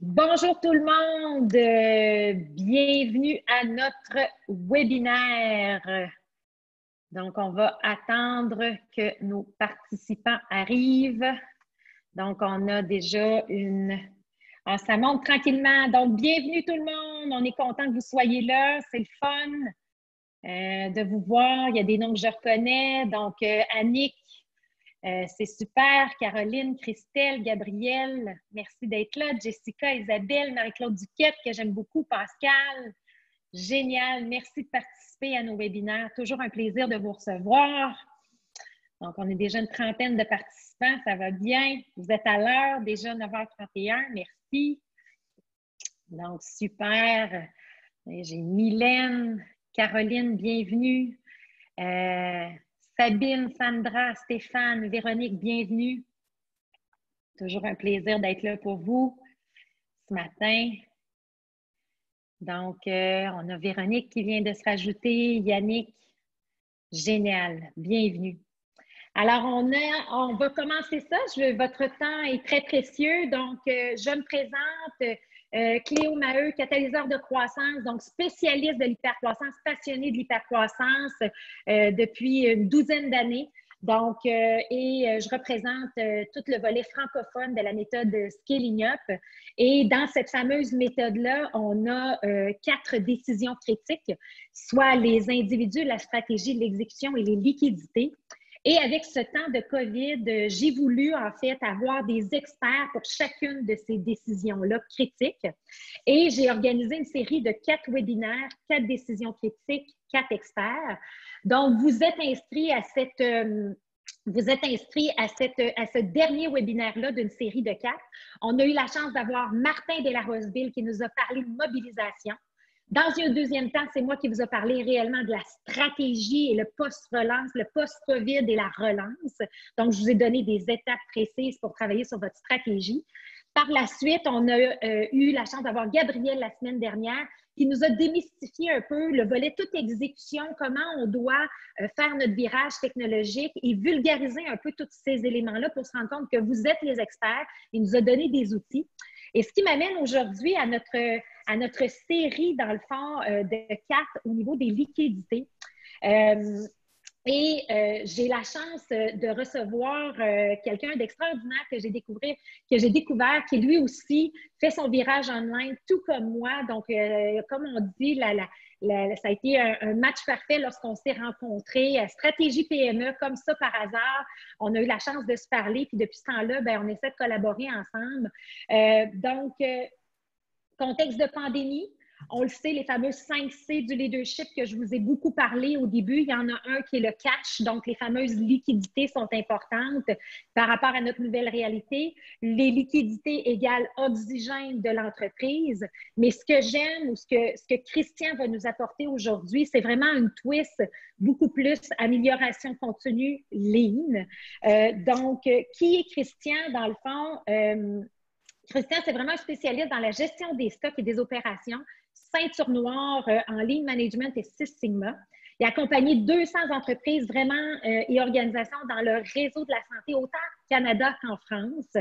Bonjour tout le monde, bienvenue à notre webinaire. Donc, on va attendre que nos participants arrivent. Donc, on a déjà ça monte tranquillement. Donc, bienvenue tout le monde. On est content que vous soyez là. C'est le fun de vous voir. Il y a des noms que je reconnais. Donc, Annick. C'est super. Caroline, Christelle, Gabrielle, merci d'être là. Jessica, Isabelle, Marie-Claude Duquette, que j'aime beaucoup. Pascal, génial. Merci de participer à nos webinaires. Toujours un plaisir de vous recevoir. Donc, on est déjà une trentaine de participants. Ça va bien. Vous êtes à l'heure, déjà 9h31. Merci. Donc, super. J'ai Mylène, Caroline, bienvenue. Sabine, Sandra, Stéphane, Véronique, bienvenue. Toujours un plaisir d'être là pour vous ce matin. Donc, on a Véronique qui vient de se rajouter, Yannick. Génial, bienvenue. Alors, on va commencer ça. Votre temps est très précieux. Donc, je me présente. Cléo Maheu, catalyseur de croissance, donc spécialiste de l'hypercroissance, passionnée de l'hypercroissance depuis une douzaine d'années. Donc, je représente tout le volet francophone de la méthode Scaling Up. Et dans cette fameuse méthode-là, on a 4 décisions critiques, soit les individus, la stratégie, l'exécution et les liquidités. Et avec ce temps de COVID, j'ai voulu en fait avoir des experts pour chacune de ces décisions-là critiques. Et j'ai organisé une série de 4 webinaires, 4 décisions critiques, 4 experts. Donc, vous êtes inscrits à ce dernier webinaire-là d'une série de 4. On a eu la chance d'avoir Martin Delaroseville qui nous a parlé de mobilisation. Dans un deuxième temps, c'est moi qui vous ai parlé réellement de la stratégie et le post-relance, le post-COVID et la relance. Donc, je vous ai donné des étapes précises pour travailler sur votre stratégie. Par la suite, on a eu la chance d'avoir Gabrielle la semaine dernière qui nous a démystifié un peu le volet toute exécution, comment on doit faire notre virage technologique et vulgariser un peu tous ces éléments-là pour se rendre compte que vous êtes les experts. Il nous a donné des outils. Et ce qui m'amène aujourd'hui à notre série, dans le fond, de 4 au niveau des liquidités. J'ai la chance de recevoir quelqu'un d'extraordinaire que j'ai découvert, qui lui aussi fait son virage online, tout comme moi. Donc, comme on dit, ça a été un match parfait lorsqu'on s'est rencontrés. Stratégie PME, comme ça par hasard. On a eu la chance de se parler, puis depuis ce temps-là, on essaie de collaborer ensemble. Contexte de pandémie. On le sait, les fameux 5 C du leadership que je vous ai beaucoup parlé au début, il y en a un qui est le cash, donc les fameuses liquidités sont importantes par rapport à notre nouvelle réalité. Les liquidités égale oxygène de l'entreprise, mais ce que j'aime ou ce que Christian va nous apporter aujourd'hui, c'est vraiment une twist beaucoup plus amélioration continue, lean. Qui est Christian dans le fond? Christian, c'est vraiment un spécialiste dans la gestion des stocks et des opérations, ceinture noire en lean management et Six Sigma. Il a accompagné 200 entreprises vraiment et organisations dans le réseau de la santé, autant au Canada qu'en France.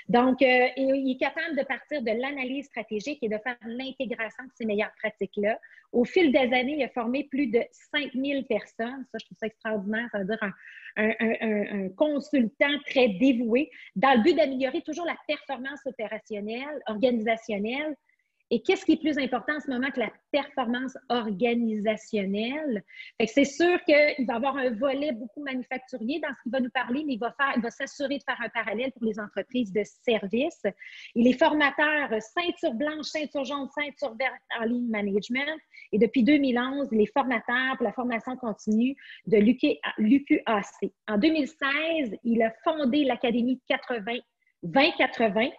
Donc, il est capable de partir de l'analyse stratégique et de faire l'intégration de ces meilleures pratiques-là. Au fil des années, il a formé plus de 5000 personnes. Ça, je trouve ça extraordinaire. Ça veut dire un consultant très dévoué dans le but d'améliorer toujours la performance opérationnelle, organisationnelle. Et qu'est-ce qui est plus important en ce moment que la performance organisationnelle? C'est sûr qu'il va y avoir un volet beaucoup manufacturier dans ce qu'il va nous parler, mais il va s'assurer de faire un parallèle pour les entreprises de services. Il est formateur ceinture blanche, ceinture jaune, ceinture verte en lean management. Et depuis 2011, il est formateur pour la formation continue de l'UQAC. En 2016, il a fondé l'Académie 2080,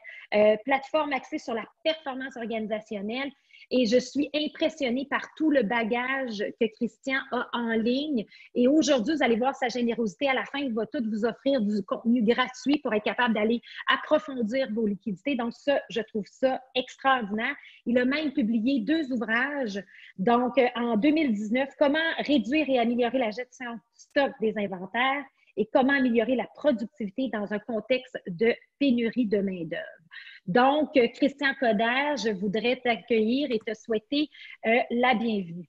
plateforme axée sur la performance organisationnelle. Et je suis impressionnée par tout le bagage que Christian a en ligne. Et aujourd'hui, vous allez voir sa générosité. À la fin, il va tout vous offrir du contenu gratuit pour être capable d'aller approfondir vos liquidités. Donc ça, je trouve ça extraordinaire. Il a même publié 2 ouvrages. Donc, en 2019, comment réduire et améliorer la gestion stock des inventaires et comment améliorer la productivité dans un contexte de pénurie de main-d'œuvre. Donc, Christian Coderre, je voudrais t'accueillir et te souhaiter la bienvenue.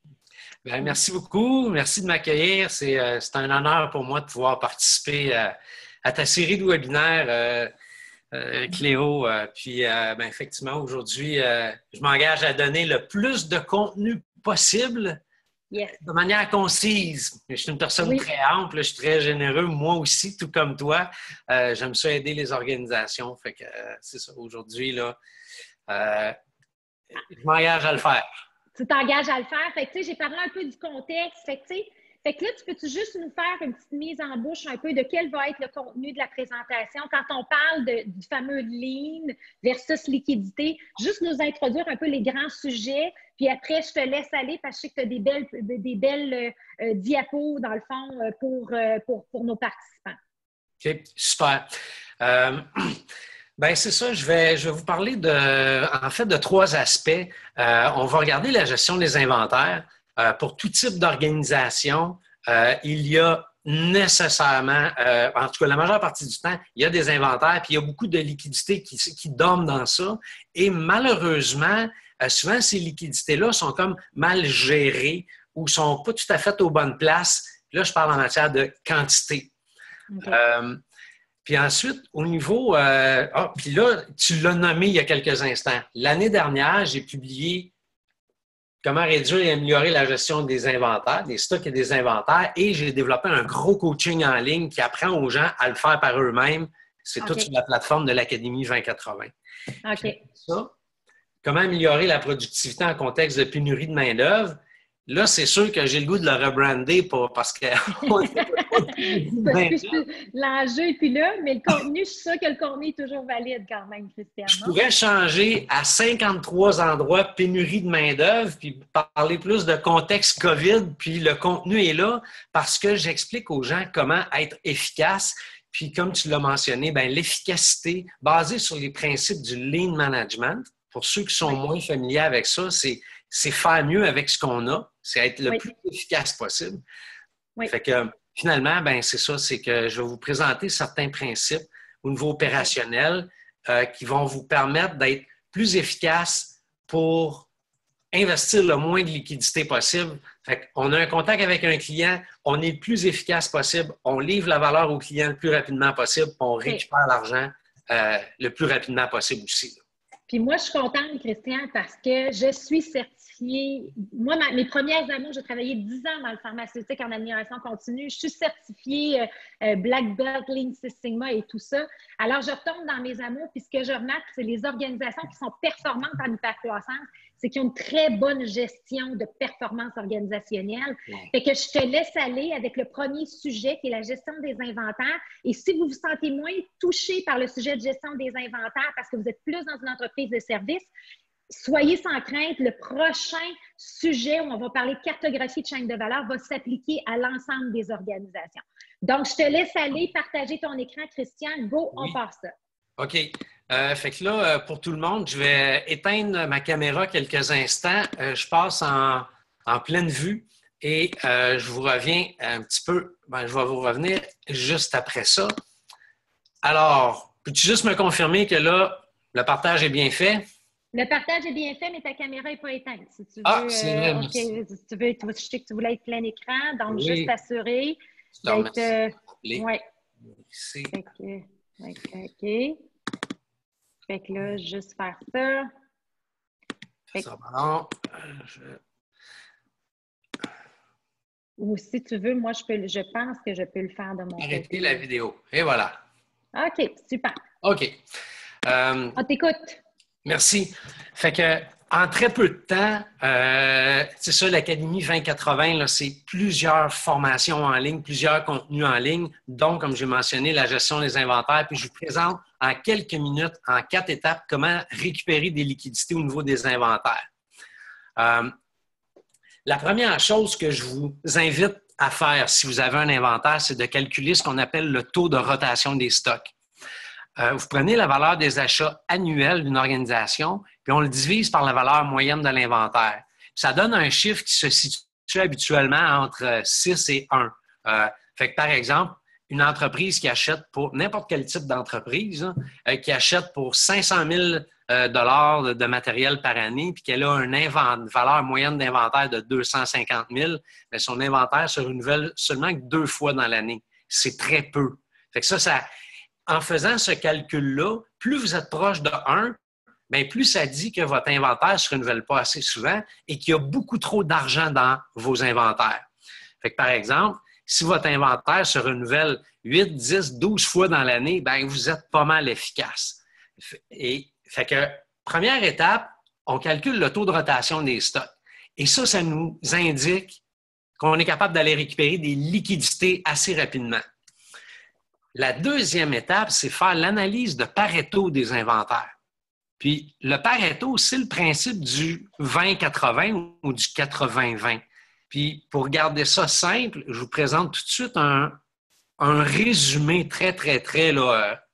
Bien, merci beaucoup. Merci de m'accueillir. C'est un honneur pour moi de pouvoir participer à ta série de webinaires, Cléo. Ben, effectivement, aujourd'hui, je m'engage à donner le plus de contenu possible de manière concise. Je suis une personne très ample, je suis très généreux, moi aussi, tout comme toi. J'aime ça aider les organisations. Fait que c'est ça, aujourd'hui, là, je m'engage à le faire. Tu t'engages à le faire. Fait que, j'ai parlé un peu du contexte. Fait que là, tu peux-tu juste nous faire une petite mise en bouche un peu de quel va être le contenu de la présentation quand on parle du fameux lean versus liquidité? Juste nous introduire un peu les grands sujets, puis après, je te laisse aller parce que je sais que tu as des belles diapos, dans le fond, pour nos participants. OK, super. Ben c'est ça, je vais vous parler de trois aspects. On va regarder la gestion des inventaires. Pour tout type d'organisation, il y a nécessairement, en tout cas la majeure partie du temps, il y a des inventaires, puis il y a beaucoup de liquidités qui dorment dans ça. Et malheureusement, souvent ces liquidités-là sont comme mal gérées ou sont pas tout à fait aux bonnes places. Là, je parle en matière de quantité. Okay. Puis ensuite, au niveau... puis là, tu l'as nommé il y a quelques instants. L'année dernière, j'ai publié Comment réduire et améliorer la gestion des inventaires, des stocks et des inventaires, et j'ai développé un gros coaching en ligne qui apprend aux gens à le faire par eux-mêmes. C'est tout sur la plateforme de l'Académie 2080. OK. Ça, comment améliorer la productivité en contexte de pénurie de main-d'œuvre? Là, c'est sûr que j'ai le goût de le rebrander parce que l'enjeu est plus là, mais le contenu, je suis sûre que le contenu est toujours valide quand même, Christian. Je pourrais changer à 53 endroits pénurie de main-d'œuvre, puis parler plus de contexte COVID, puis le contenu est là parce que j'explique aux gens comment être efficace. Puis comme tu l'as mentionné, ben, l'efficacité basée sur les principes du lean management, pour ceux qui sont moins familiers avec ça, c'est faire mieux avec ce qu'on a, c'est être le plus efficace possible. Fait que finalement, ben c'est ça, c'est que je vais vous présenter certains principes au niveau opérationnel qui vont vous permettre d'être plus efficace pour investir le moins de liquidité possible. Fait qu'on a un contact avec un client, on est le plus efficace possible, on livre la valeur au client le plus rapidement possible, puis on récupère l'argent le plus rapidement possible aussi. Puis moi, je suis contente, Christian, parce que je suis certifiée. Moi, mes premières années, j'ai travaillé 10 ans dans le pharmaceutique en amélioration continue. Je suis certifiée Black Belt, Lean Six Sigma et tout ça. Alors, je retombe dans mes amours, puis ce que je remarque, c'est les organisations qui sont performantes en hypercroissance, c'est qu'ils ont une très bonne gestion de performance organisationnelle. Fait que je te laisse aller avec le premier sujet qui est la gestion des inventaires. Et si vous vous sentez moins touché par le sujet de gestion des inventaires parce que vous êtes plus dans une entreprise de service, soyez sans crainte. Le prochain sujet où on va parler de cartographie de chaîne de valeur va s'appliquer à l'ensemble des organisations. Donc, je te laisse aller, partager ton écran, Christian. Go, on part ça. OK. Fait que là, pour tout le monde, je vais éteindre ma caméra quelques instants. Je passe en pleine vue et je vous reviens un petit peu. Ben, je vais vous revenir juste après ça. Alors, peux-tu juste me confirmer que là, le partage est bien fait? Le partage est bien fait, mais ta caméra n'est pas éteinte. Si tu veux, c'est vrai, merci. Si tu veux, je sais que tu voulais être plein écran, donc juste t'assurer d'être... Oui. Ici. OK. Fait que là, juste faire ça. Ou si tu veux, moi, je pense que je peux le faire de mon côté. Arrêtez la vidéo. Et voilà. OK, super. OK. On t'écoute. Merci. Fait que en très peu de temps, c'est ça, l'Académie 2080, là, c'est plusieurs formations en ligne, plusieurs contenus en ligne, dont, comme j'ai mentionné, la gestion des inventaires. Puis je vous présente en quelques minutes, en 4 étapes, comment récupérer des liquidités au niveau des inventaires. La première chose que je vous invite à faire si vous avez un inventaire, c'est de calculer ce qu'on appelle le taux de rotation des stocks. Vous prenez la valeur des achats annuels d'une organisation, puis on le divise par la valeur moyenne de l'inventaire. Ça donne un chiffre qui se situe habituellement entre 6 et 1. Fait que, par exemple, une entreprise qui achète pour n'importe quel type d'entreprise, qui achète pour 500 000 dollars de matériel par année, puis qu'elle a une valeur moyenne d'inventaire de 250 000, bien, son inventaire se renouvelle seulement que 2 fois dans l'année. C'est très peu. Fait que ça, en faisant ce calcul-là, plus vous êtes proche de 1, bien, plus ça dit que votre inventaire ne se renouvelle pas assez souvent et qu'il y a beaucoup trop d'argent dans vos inventaires. Fait que, par exemple, si votre inventaire se renouvelle 8, 10, 12 fois dans l'année, bien, vous êtes pas mal efficace. Et fait que, première étape, on calcule le taux de rotation des stocks. Et ça nous indique qu'on est capable d'aller récupérer des liquidités assez rapidement. La deuxième étape, c'est faire l'analyse de Pareto des inventaires. Puis, le Pareto, c'est le principe du 20-80 ou du 80-20. Puis, pour garder ça simple, je vous présente tout de suite un résumé très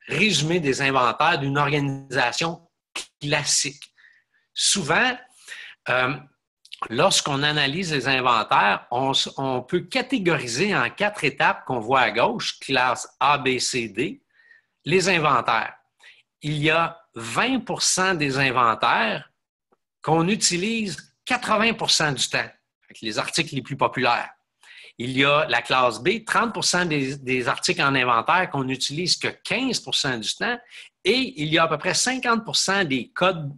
résumé des inventaires d'une organisation classique. Souvent, lorsqu'on analyse les inventaires, on peut catégoriser en 4 étapes qu'on voit à gauche, classe A, B, C, D, les inventaires. Il y a 20 des inventaires qu'on utilise 80 du temps, avec les articles les plus populaires. Il y a la classe B, 30 des articles en inventaire qu'on n'utilise que 15 du temps, et il y a à peu près 50 des codes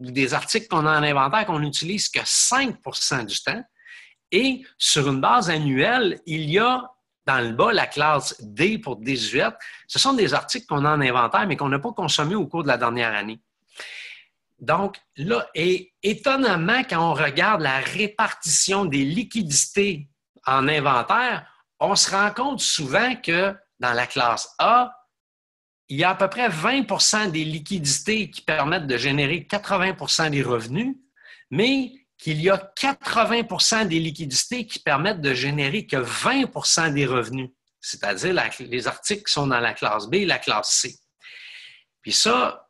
des articles qu'on a en inventaire qu'on n'utilise que 5 du temps. Et sur une base annuelle, il y a dans le bas la classe D pour désuète. Ce sont des articles qu'on a en inventaire, mais qu'on n'a pas consommés au cours de la dernière année. Donc, là, et étonnamment, quand on regarde la répartition des liquidités en inventaire, on se rend compte souvent que dans la classe A, il y a à peu près 20 des liquidités qui permettent de générer 80 des revenus, mais qu'il y a 80 des liquidités qui permettent de générer que 20 des revenus, c'est-à-dire les articles qui sont dans la classe B et la classe C. Puis ça,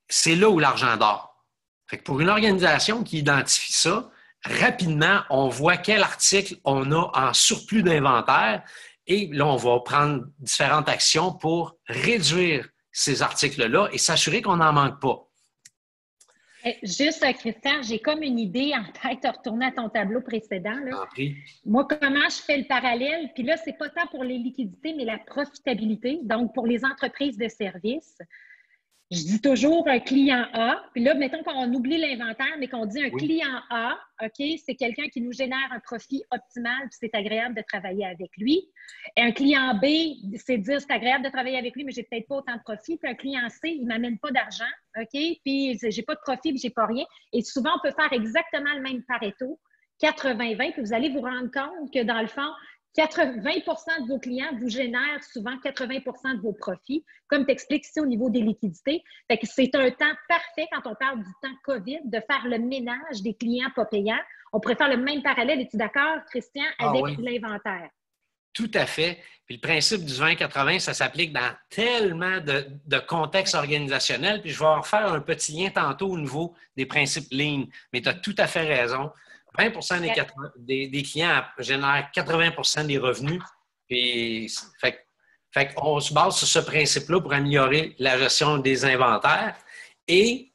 c'est là où l'argent dort. Fait que pour une organisation qui identifie ça, rapidement, on voit quel article on a en surplus d'inventaire et là, on va prendre différentes actions pour réduire ces articles-là et s'assurer qu'on n'en manque pas. Juste, Christian, j'ai comme une idée en tête de retourner à ton tableau précédent. Là. Moi, comment je fais le parallèle? Puis là, c'est pas tant pour les liquidités, mais la profitabilité. Donc, pour les entreprises de services, je dis toujours un client A. Puis là, mettons qu'on oublie l'inventaire, mais qu'on dit un client A, OK, c'est quelqu'un qui nous génère un profit optimal, puis c'est agréable de travailler avec lui. Et un client B, c'est dire c'est agréable de travailler avec lui, mais j'ai peut-être pas autant de profit. Puis un client C, il m'amène pas d'argent, OK, puis j'ai pas de profit, puis j'ai pas rien. Et souvent, on peut faire exactement le même Pareto, 80-20, puis vous allez vous rendre compte que dans le fond, 20 de vos clients vous génèrent souvent 80 de vos profits, comme tu expliques ici au niveau des liquidités. Fait que c'est un temps parfait quand on parle du temps COVID de faire le ménage des clients pas payants. On pourrait faire le même parallèle, es-tu d'accord, Christian, avec l'inventaire? Tout à fait. Puis le principe du 20-80, ça s'applique dans tellement de contextes organisationnels. Puis je vais en refaire un petit lien tantôt au niveau des principes Lean. Mais tu as tout à fait raison. 20 des clients génèrent 80 des revenus. Puis, fait qu'on se base sur ce principe-là pour améliorer la gestion des inventaires. Et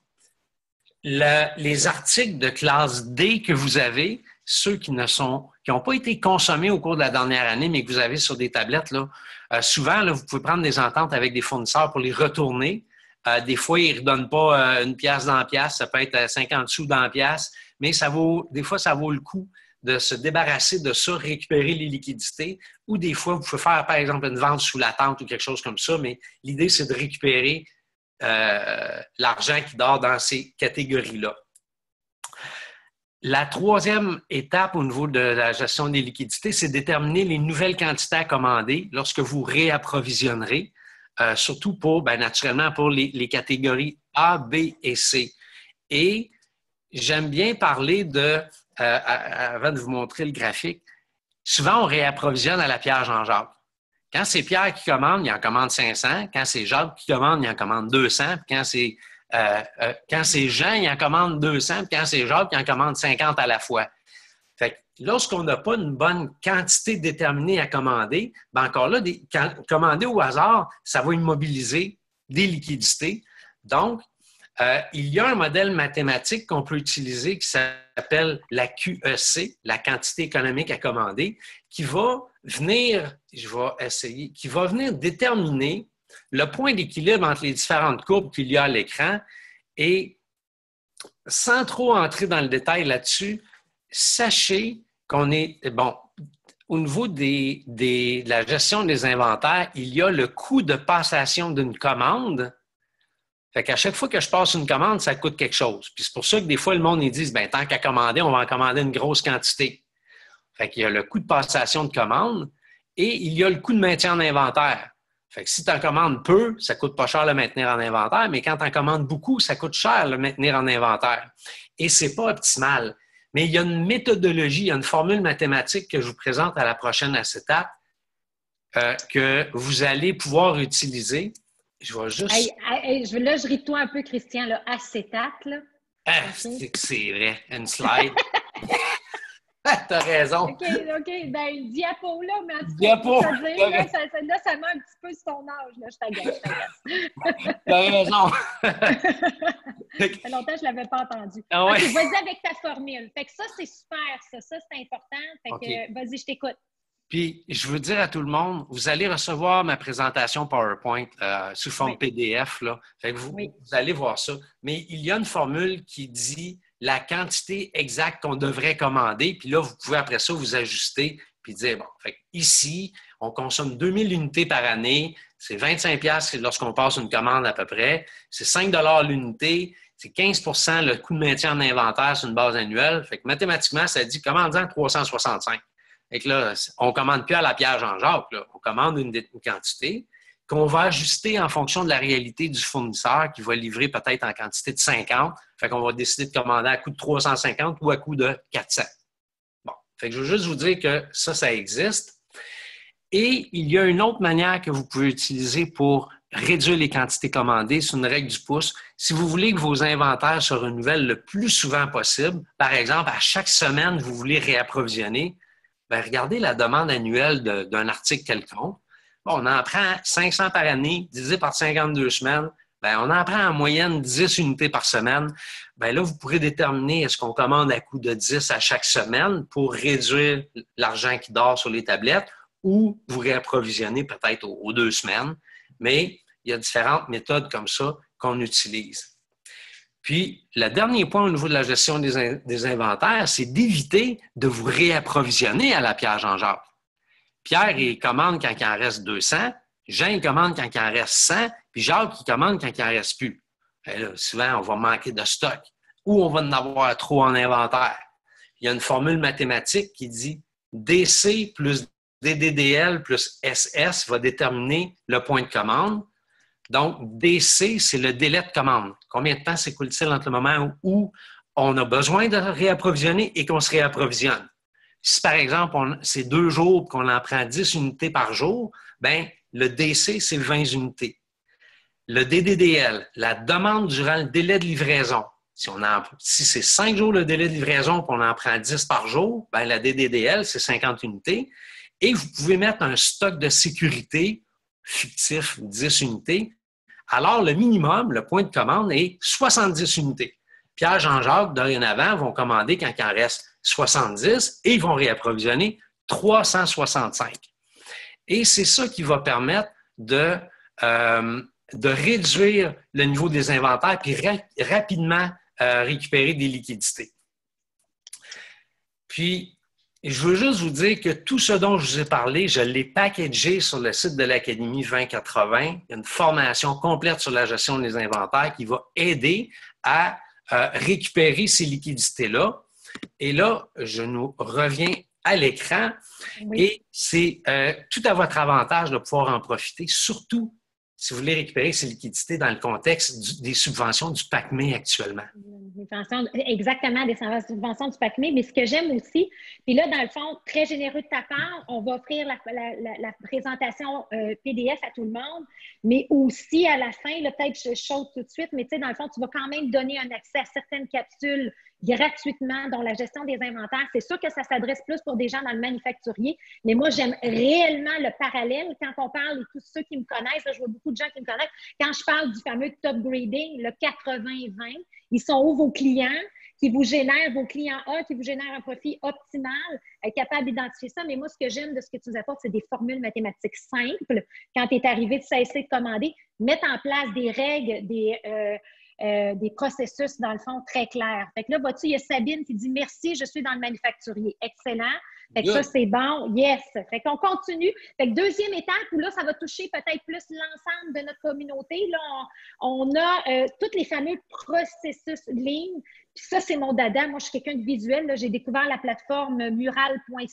les articles de classe D que vous avez, ceux qui n'ont pas été consommés au cours de la dernière année, mais que vous avez sur des tablettes, là, souvent, là, vous pouvez prendre des ententes avec des fournisseurs pour les retourner. Des fois, ils ne redonnent pas une pièce dans la pièce, ça peut être 50 sous dans la pièce. Mais des fois, ça vaut le coup de se débarrasser de ça, récupérer les liquidités. Ou des fois, vous pouvez faire, par exemple, une vente sous la tente ou quelque chose comme ça. Mais l'idée, c'est de récupérer l'argent qui dort dans ces catégories-là. La troisième étape au niveau de la gestion des liquidités, c'est de déterminer les nouvelles quantités à commander lorsque vous réapprovisionnerez, surtout naturellement pour les catégories A, B et C. Et j'aime bien parler avant de vous montrer le graphique, souvent on réapprovisionne à la Pierre Jean-Jacques. Quand c'est Pierre qui commande, il en commande 500. Quand c'est Jacques qui commande, il en commande 200. Puis quand c'est Jean, il en commande 200. Puis quand c'est Jacques, il en commande 50 à la fois. Fait lorsqu'on n'a pas une bonne quantité déterminée à commander, bien encore là, commander au hasard, ça va immobiliser des liquidités. Donc, il y a un modèle mathématique qu'on peut utiliser qui s'appelle la QEC, la quantité économique à commander, qui va venir, qui va venir déterminer le point d'équilibre entre les différentes courbes qu'il y a à l'écran. Et sans trop entrer dans le détail là-dessus, sachez qu'on est, bon, au niveau de la gestion des inventaires, il y a le coût de passation d'une commande. Fait qu'à chaque fois que je passe une commande, ça coûte quelque chose. Puis c'est pour ça que des fois, le monde, ils disent, bien, tant qu'à commander, on va en commander une grosse quantité. Fait qu'il y a le coût de passation de commande et il y a le coût de maintien en inventaire. Fait que si tu en commandes peu, ça ne coûte pas cher le maintenir en inventaire, mais quand tu en commandes beaucoup, ça coûte cher le maintenir en inventaire. Et ce n'est pas optimal. Mais il y a une méthodologie, il y a une formule mathématique que je vous présente à la prochaine acétate que vous allez pouvoir utiliser. Je vais juste... Là, je ris de toi un peu, Christian, là, acétate. Là. Ah, okay. C'est vrai, une slide. T'as raison. OK. Ben, diapo, là, mais en tout cas, diapo. Ça met un petit peu sur ton âge, là. Je t'agace. T'as raison. Ça fait longtemps que je ne l'avais pas entendu. Ah ouais. Okay, vas-y avec ta formule. Fait que ça, c'est super, ça, c'est important. Fait que, vas-y, je t'écoute. Puis, je veux dire à tout le monde, vous allez recevoir ma présentation PowerPoint sous forme PDF. Là. Fait que vous allez voir ça. Mais il y a une formule qui dit la quantité exacte qu'on devrait commander. Puis là, vous pouvez après ça vous ajuster puis dire, bon, fait ici, on consomme 2000 unités par année. C'est 25$ lorsqu'on passe une commande à peu près. C'est 5 $ l'unité. C'est 15% le coût de maintien en inventaire sur une base annuelle. Fait que mathématiquement, ça dit commandant 365. Fait que là, on ne commande plus à la Pierre Jean-Jacques. Là. On commande une quantité qu'on va ajuster en fonction de la réalité du fournisseur qui va livrer peut-être en quantité de 50. Fait qu'on va décider de commander à coût de 350 ou à coût de 400. Bon. Fait que je veux juste vous dire que ça existe. Et il y a une autre manière que vous pouvez utiliser pour réduire les quantités commandées. C'est une règle du pouce. Si vous voulez que vos inventaires se renouvellent le plus souvent possible, par exemple, à chaque semaine, vous voulez réapprovisionner, bien, regardez la demande annuelle d'un article quelconque. Bon, on en prend 500 par année, divisé par 52 semaines. Bien, on en prend en moyenne 10 unités par semaine. Bien, là, vous pourrez déterminer est-ce qu'on commande à coût de 10 à chaque semaine pour réduire l'argent qui dort sur les tablettes ou vous réapprovisionnez peut-être aux 2 semaines. Mais il y a différentes méthodes comme ça qu'on utilise. Puis, le dernier point au niveau de la gestion des inventaires, c'est d'éviter de vous réapprovisionner à la Pierre Jean-Jacques. Pierre, il commande quand il en reste 200, Jean, il commande quand il en reste 100, puis Jacques, il commande quand il en reste plus. Et là, souvent, on va manquer de stock ou on va en avoir trop en inventaire. Il y a une formule mathématique qui dit DC plus DDDL plus SS va déterminer le point de commande. Donc, DC, c'est le délai de commande. Combien de temps s'écoule-t-il entre le moment où on a besoin de réapprovisionner et qu'on se réapprovisionne? Si, par exemple, c'est 2 jours qu'on en prend 10 unités par jour, bien, le DC, c'est 20 unités. Le DDDL, la demande durant le délai de livraison. Si c'est 5 jours le délai de livraison et on en prend 10 par jour, bien, la DDDL, c'est 50 unités. Et vous pouvez mettre un stock de sécurité fictif, 10 unités. Alors, le minimum, le point de commande est 70 unités. Pierre Jean-Jacques, dorénavant, vont commander quand il en reste 70 et ils vont réapprovisionner 365. Et c'est ça qui va permettre de réduire le niveau des inventaires puis rapidement récupérer des liquidités. Puis, je veux juste vous dire que tout ce dont je vous ai parlé, je l'ai packagé sur le site de l'Académie 2080. Il y a une formation complète sur la gestion des inventaires qui va aider à récupérer ces liquidités-là. Et là, je nous reviens à l'écran et c'est tout à votre avantage de pouvoir en profiter, surtout si vous voulez récupérer ces liquidités dans le contexte des subventions du PACME actuellement. Exactement, des subventions du PACME. Mais ce que j'aime aussi, puis là, dans le fond, très généreux de ta part, on va offrir la présentation PDF à tout le monde, mais aussi à la fin, là, peut-être je saute tout de suite, mais tu sais, dans le fond, tu vas quand même donner un accès à certaines capsules gratuitement, dont la gestion des inventaires. C'est sûr que ça s'adresse plus pour des gens dans le manufacturier, mais moi, j'aime réellement le parallèle. Quand on parle, et tous ceux qui me connaissent, là, je vois beaucoup de gens qui me connaissent, quand je parle du fameux top grading, le 80-20, ils sont où vos clients qui vous génèrent, vos clients A, qui vous génèrent un profit optimal, être capable d'identifier ça. Mais moi, ce que j'aime de ce que tu nous apportes, c'est des formules mathématiques simples. Quand tu es arrivé de cesser de commander, mettre en place des règles, des processus, dans le fond, très clairs. Fait que là, vois-tu, il y a Sabine qui dit « Merci, je suis dans le manufacturier. » Excellent. Fait que ça, c'est bon. Yes. Fait qu'on continue. Fait que deuxième étape, où là, ça va toucher peut-être plus l'ensemble de notre communauté. Là, on a tous les fameux processus lignes. Puis ça, c'est mon dada. Moi, je suis quelqu'un de visuel. J'ai découvert la plateforme mural.co.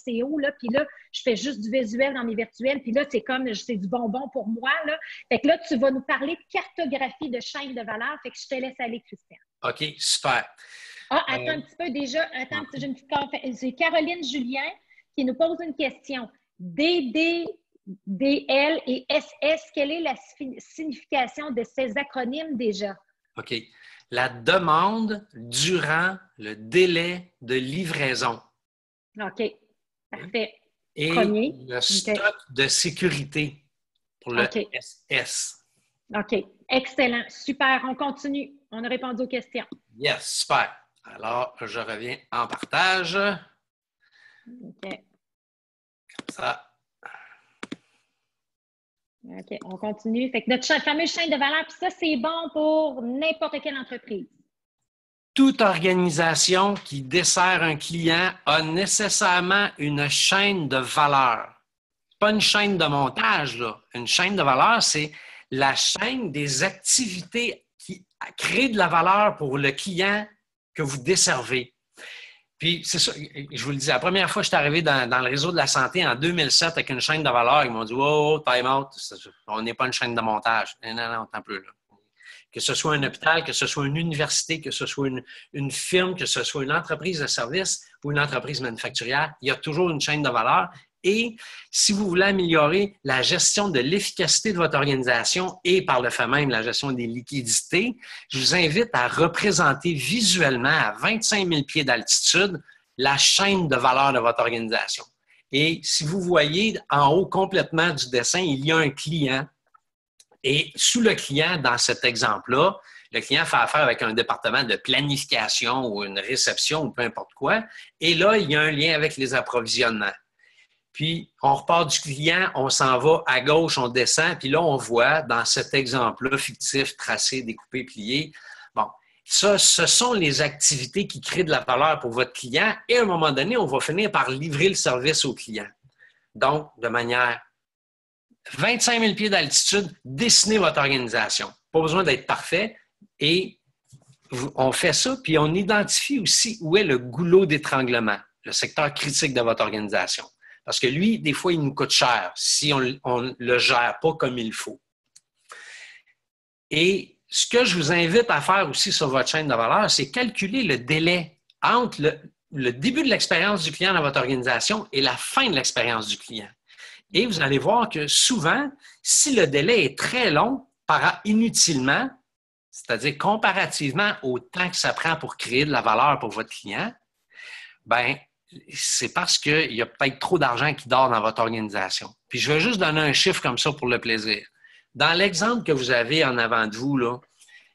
Puis là, je fais juste du visuel dans mes virtuels. Puis là, c'est du bonbon pour moi. Là. Fait que là, tu vas nous parler de cartographie de chaîne de valeur. Fait que je te laisse aller, Christian. OK, super. Ah, attends un petit peu déjà. Attends, j'ai une petite... C'est Caroline Julien qui nous pose une question. DD, DL et SS, quelle est la signification de ces acronymes déjà? OK. La demande durant le délai de livraison. OK. Parfait. Et Premier. le stock de sécurité pour le SS. OK. Excellent. Super. On continue. On a répondu aux questions. Yes, super. Alors, je reviens en partage. OK. Comme ça. OK, on continue. Fait que notre fameuse chaîne de valeur, puis ça, c'est bon pour n'importe quelle entreprise. Toute organisation qui dessert un client a nécessairement une chaîne de valeur. Pas une chaîne de montage, là. Une chaîne de valeur, c'est la chaîne des activités qui créent de la valeur pour le client que vous desservez. Puis, c'est ça, je vous le dis, la première fois que je suis arrivé dans le réseau de la santé en 2007 avec une chaîne de valeur, ils m'ont dit « Oh, time out, on n'est pas une chaîne de montage. » Non, un peu là. Que ce soit un hôpital, que ce soit une université, que ce soit une firme, que ce soit une entreprise de service ou une entreprise manufacturière, il y a toujours une chaîne de valeur. Et si vous voulez améliorer la gestion de l'efficacité de votre organisation et par le fait même la gestion des liquidités, je vous invite à représenter visuellement à 25 000 pieds d'altitude la chaîne de valeur de votre organisation. Et si vous voyez en haut complètement du dessin, il y a un client. Et sous le client, dans cet exemple-là, le client fait affaire avec un département de planification ou une réception ou peu importe quoi. Et là, il y a un lien avec les approvisionnements. Puis, on repart du client, on s'en va à gauche, on descend, puis là, on voit dans cet exemple-là, fictif, tracé, découpé, plié, bon, ça, ce sont les activités qui créent de la valeur pour votre client et à un moment donné, on va finir par livrer le service au client. Donc, de manière 25 000 pieds d'altitude, dessinez votre organisation. Pas besoin d'être parfait et on fait ça, puis on identifie aussi où est le goulot d'étranglement, le secteur critique de votre organisation. Parce que lui, des fois, il nous coûte cher si on ne le gère pas comme il faut. Et ce que je vous invite à faire aussi sur votre chaîne de valeur, c'est calculer le délai entre le début de l'expérience du client dans votre organisation et la fin de l'expérience du client. Et vous allez voir que souvent, si le délai est très long, inutilement, c'est-à-dire comparativement au temps que ça prend pour créer de la valeur pour votre client, bien, c'est parce qu'il y a peut-être trop d'argent qui dort dans votre organisation. Puis je vais juste donner un chiffre comme ça pour le plaisir. Dans l'exemple que vous avez en avant de vous, là,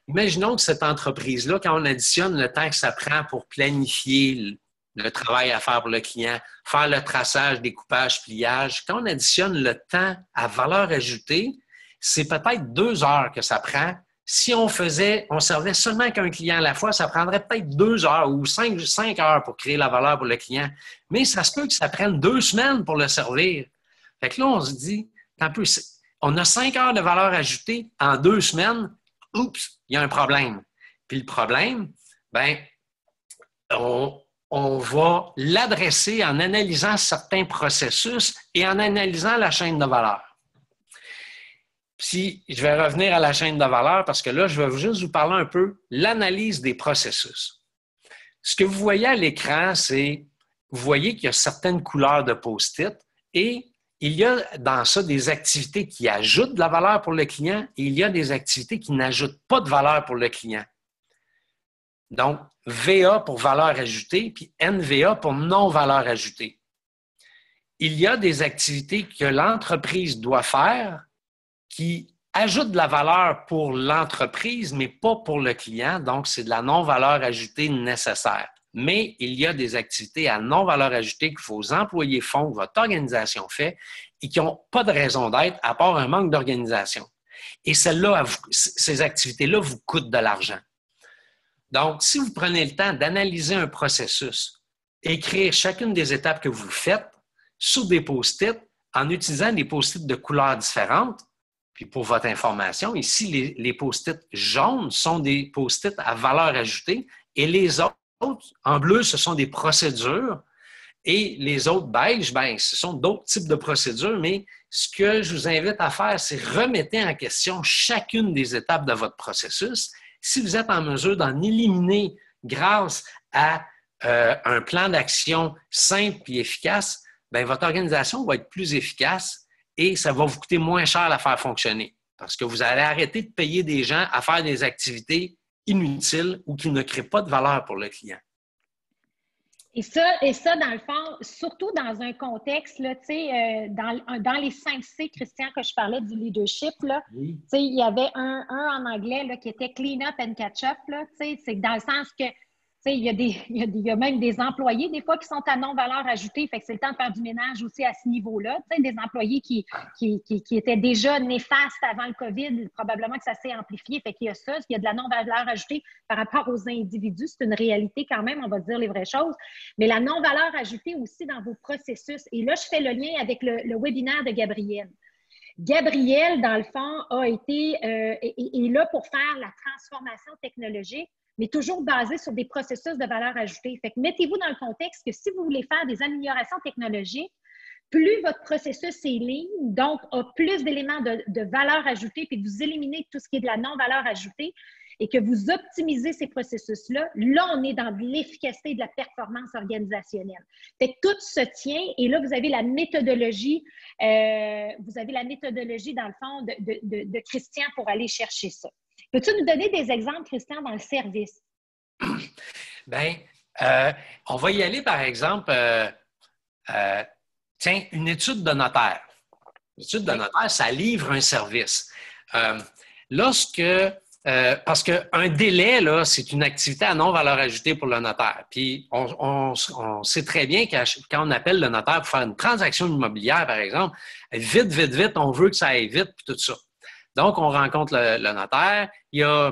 imaginons que cette entreprise-là, quand on additionne le temps que ça prend pour planifier le travail à faire pour le client, faire le traçage, découpage, pliage, quand on additionne le temps à valeur ajoutée, c'est peut-être 2 heures que ça prend. Si on servait seulement qu'un client à la fois, ça prendrait peut-être 2 heures ou 5 heures pour créer la valeur pour le client. Mais ça se peut que ça prenne 2 semaines pour le servir. Fait que là, on se dit, on a 5 heures de valeur ajoutée en 2 semaines. Oups, il y a un problème. Puis le problème, bien, on va l'adresser en analysant certains processus et en analysant la chaîne de valeur. Puis, je vais revenir à la chaîne de valeur parce que là, je vais juste vous parler un peu de l'analyse des processus. Ce que vous voyez à l'écran, c'est, vous voyez qu'il y a certaines couleurs de post-it et il y a dans ça des activités qui ajoutent de la valeur pour le client et il y a des activités qui n'ajoutent pas de valeur pour le client. Donc, VA pour valeur ajoutée, puis NVA pour non-valeur ajoutée. Il y a des activités que l'entreprise doit faire qui ajoutent de la valeur pour l'entreprise, mais pas pour le client. Donc, c'est de la non-valeur ajoutée nécessaire. Mais il y a des activités à non-valeur ajoutée que vos employés font, que votre organisation fait, et qui n'ont pas de raison d'être à part un manque d'organisation. Et celles-là, ces activités-là vous coûtent de l'argent. Donc, si vous prenez le temps d'analyser un processus, écrire chacune des étapes que vous faites sur des post-it, en utilisant des post-it de couleurs différentes, puis pour votre information, ici, les post-it jaunes sont des post-it à valeur ajoutée et les autres, en bleu, ce sont des procédures et les autres beiges, bien, ce sont d'autres types de procédures, mais ce que je vous invite à faire, c'est remettre en question chacune des étapes de votre processus. Si vous êtes en mesure d'en éliminer grâce à un plan d'action simple et efficace, bien, votre organisation va être plus efficace et ça va vous coûter moins cher à la faire fonctionner parce que vous allez arrêter de payer des gens à faire des activités inutiles ou qui ne créent pas de valeur pour le client. Et ça, dans le fond, surtout dans un contexte, là, dans les 5 C, Christian, que je parlais du leadership, là, oui. Il y avait un en anglais là, qui était clean up and catch up. C'est dans le sens que il y a même des employés, des fois, qui sont à non-valeur ajoutée. Fait que c'est le temps de faire du ménage aussi à ce niveau-là. Des employés qui étaient déjà néfastes avant le COVID, probablement que ça s'est amplifié. Fait qu'il y a ça, il y a de la non-valeur ajoutée par rapport aux individus. C'est une réalité quand même, on va dire les vraies choses. Mais la non-valeur ajoutée aussi dans vos processus. Et là, je fais le lien avec le webinaire de Gabrielle. Gabrielle, dans le fond, est là pour faire la transformation technologique, mais toujours basé sur des processus de valeur ajoutée. Fait que mettez-vous dans le contexte que si vous voulez faire des améliorations technologiques, plus votre processus est lean, donc a plus d'éléments de valeur ajoutée, puis que vous éliminez tout ce qui est de la non-valeur ajoutée et que vous optimisez ces processus-là, là, on est dans de l'efficacité et de la performance organisationnelle. Fait que tout se tient et là, vous avez la méthodologie, dans le fond, de Christian pour aller chercher ça. Peux-tu nous donner des exemples, Christian, dans le service? Bien, on va y aller, par exemple, une étude de notaire. L'étude de notaire, ça livre un service. Parce qu'un délai, là, c'est une activité à non-valeur ajoutée pour le notaire. Puis, on sait très bien que quand on appelle le notaire pour faire une transaction immobilière, par exemple, vite, on veut que ça aille vite, puis tout ça. Donc, on rencontre le notaire, il y a,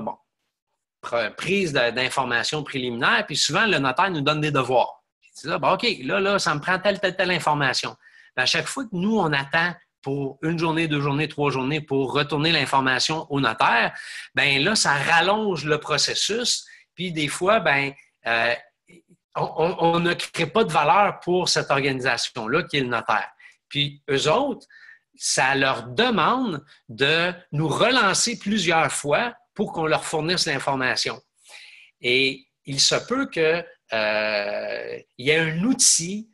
prise d'informations préliminaires, puis souvent, le notaire nous donne des devoirs. Il dit là, OK, là, ça me prend telle information. Bien, à chaque fois que nous, on attend pour 1 journée, 2 journées, 3 journées pour retourner l'information au notaire, bien là, ça rallonge le processus, puis des fois, on ne crée pas de valeur pour cette organisation-là qui est le notaire. Puis eux autres, ça leur demande de nous relancer plusieurs fois pour qu'on leur fournisse l'information. Et il se peut qu'il y ait un outil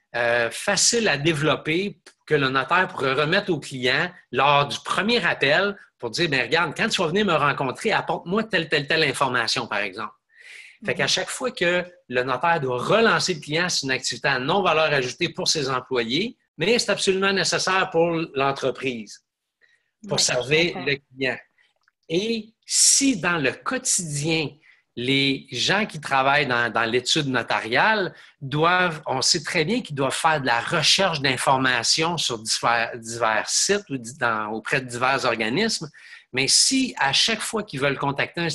facile à développer que le notaire pourrait remettre au client lors du premier appel pour dire, bien, regarde, quand tu vas venir me rencontrer, apporte-moi telle information, par exemple. Fait qu'à chaque fois que le notaire doit relancer le client, c'est une activité à non-valeur ajoutée pour ses employés, mais c'est absolument nécessaire pour l'entreprise, pour servir le client. Et si dans le quotidien, les gens qui travaillent dans l'étude notariale on sait très bien qu'ils doivent faire de la recherche d'informations sur divers sites ou auprès de divers organismes, mais si à chaque fois qu'ils veulent contacter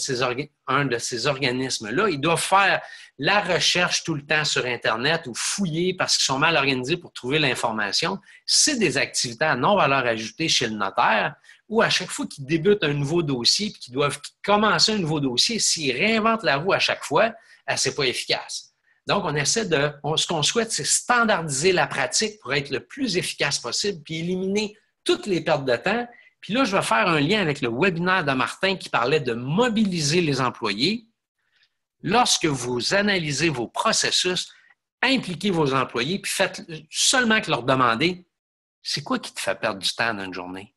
un de ces organismes-là, ils doivent faire la recherche tout le temps sur Internet ou fouiller parce qu'ils sont mal organisés pour trouver l'information, c'est des activités à non-valeur ajoutée chez le notaire ou à chaque fois qu'ils débutent un nouveau dossier et qu'ils doivent commencer un nouveau dossier, s'ils réinventent la roue à chaque fois, ce n'est pas efficace. Donc, ce qu'on souhaite, c'est standardiser la pratique pour être le plus efficace possible puis éliminer toutes les pertes de temps. Puis là, je vais faire un lien avec le webinaire de Martin qui parlait de mobiliser les employés. Lorsque vous analysez vos processus, impliquez vos employés puis faites seulement que leur demander « C'est quoi qui te fait perdre du temps dans une journée? »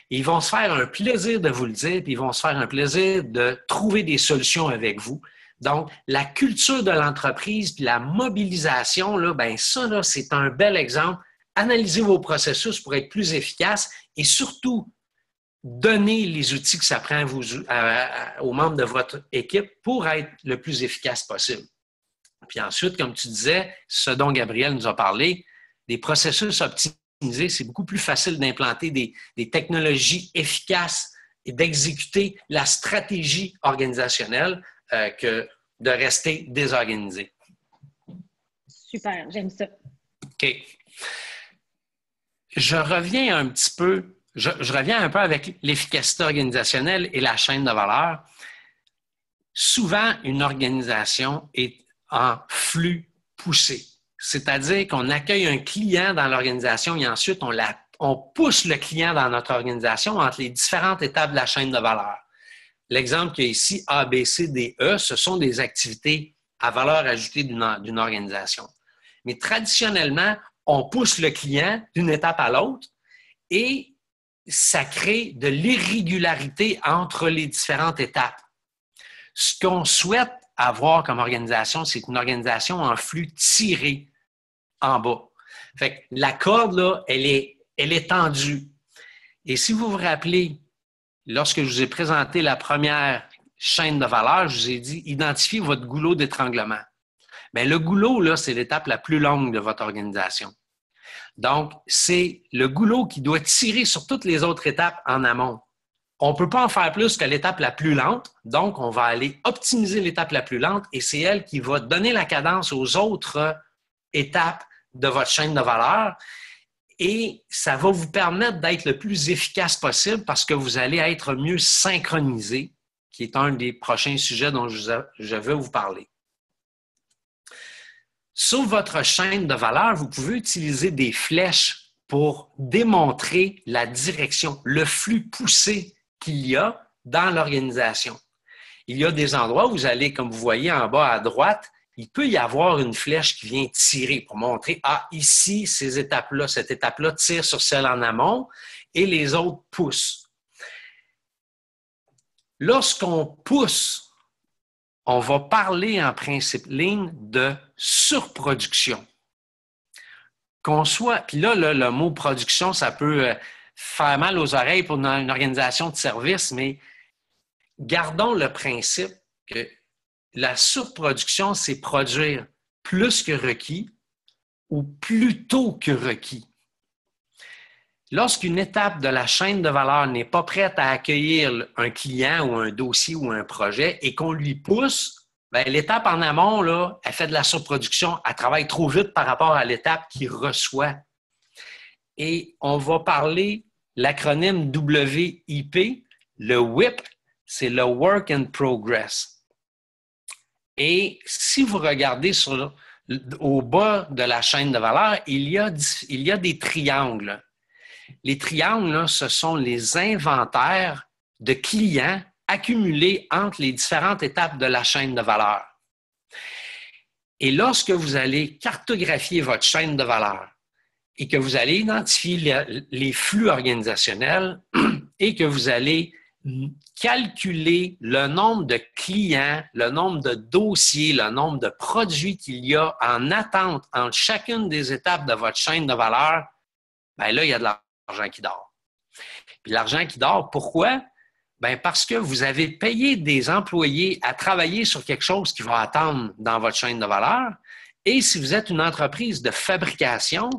Ils vont se faire un plaisir de vous le dire, puis ils vont se faire un plaisir de trouver des solutions avec vous. Donc, la culture de l'entreprise puis la mobilisation, là, ben ça, là, c'est un bel exemple. Analysez vos processus pour être plus efficace et surtout, donnez les outils que ça prend aux membres de votre équipe pour être le plus efficace possible. Puis ensuite, comme tu disais, ce dont Gabriel nous a parlé, des processus optimisés, c'est beaucoup plus facile d'implanter des technologies efficaces et d'exécuter la stratégie organisationnelle que de rester désorganisé. Super, j'aime ça. OK. Je reviens un peu avec l'efficacité organisationnelle et la chaîne de valeur. Souvent, une organisation est en flux poussé. C'est-à-dire qu'on accueille un client dans l'organisation et ensuite on pousse le client dans notre organisation entre les différentes étapes de la chaîne de valeur. L'exemple qu'il y a ici, A, B, C, D, E, ce sont des activités à valeur ajoutée d'une organisation. Mais traditionnellement, on pousse le client d'une étape à l'autre et ça crée de l'irrégularité entre les différentes étapes. Ce qu'on souhaite avoir comme organisation, c'est une organisation en flux tiré en bas. Fait que la corde, là, elle est tendue. Et si vous vous rappelez, lorsque je vous ai présenté la première chaîne de valeur, je vous ai dit identifiez votre goulot d'étranglement. Bien, le goulot, là, c'est l'étape la plus longue de votre organisation. Donc, c'est le goulot qui doit tirer sur toutes les autres étapes en amont. On ne peut pas en faire plus que l'étape la plus lente, donc on va aller optimiser l'étape la plus lente et c'est elle qui va donner la cadence aux autres étapes de votre chaîne de valeur et ça va vous permettre d'être le plus efficace possible parce que vous allez être mieux synchronisé, qui est un des prochains sujets dont je vais vous parler. Sur votre chaîne de valeur, vous pouvez utiliser des flèches pour démontrer la direction, le flux poussé qu'il y a dans l'organisation. Il y a des endroits où vous allez, comme vous voyez en bas à droite, il peut y avoir une flèche qui vient tirer pour montrer, ah, ici, ces étapes-là, cette étape-là tire sur celle en amont et les autres poussent. Lorsqu'on pousse, on va parler en principe ligne de surproduction. Qu'on soit, puis là, le mot production, ça peut faire mal aux oreilles pour une organisation de service, mais gardons le principe que la surproduction, c'est produire plus que requis ou plus tôt que requis. Lorsqu'une étape de la chaîne de valeur n'est pas prête à accueillir un client ou un dossier ou un projet et qu'on lui pousse, bien, l'étape en amont, là, elle fait de la surproduction, elle travaille trop vite par rapport à l'étape qui reçoit. Et on va parler l'acronyme WIP. Le WIP, c'est le Work in Progress. Et si vous regardez au bas de la chaîne de valeur, il y a des triangles. Les triangles, là, ce sont les inventaires de clients accumulés entre les différentes étapes de la chaîne de valeur. Et lorsque vous allez cartographier votre chaîne de valeur et que vous allez identifier les flux organisationnels et que vous allez calculer le nombre de clients, le nombre de dossiers, le nombre de produits qu'il y a en attente entre chacune des étapes de votre chaîne de valeur, bien là, il y a de l'argent qui dort. Puis l'argent qui dort, pourquoi? Bien parce que vous avez payé des employés à travailler sur quelque chose qui va attendre dans votre chaîne de valeur. Et si vous êtes une entreprise de fabrication,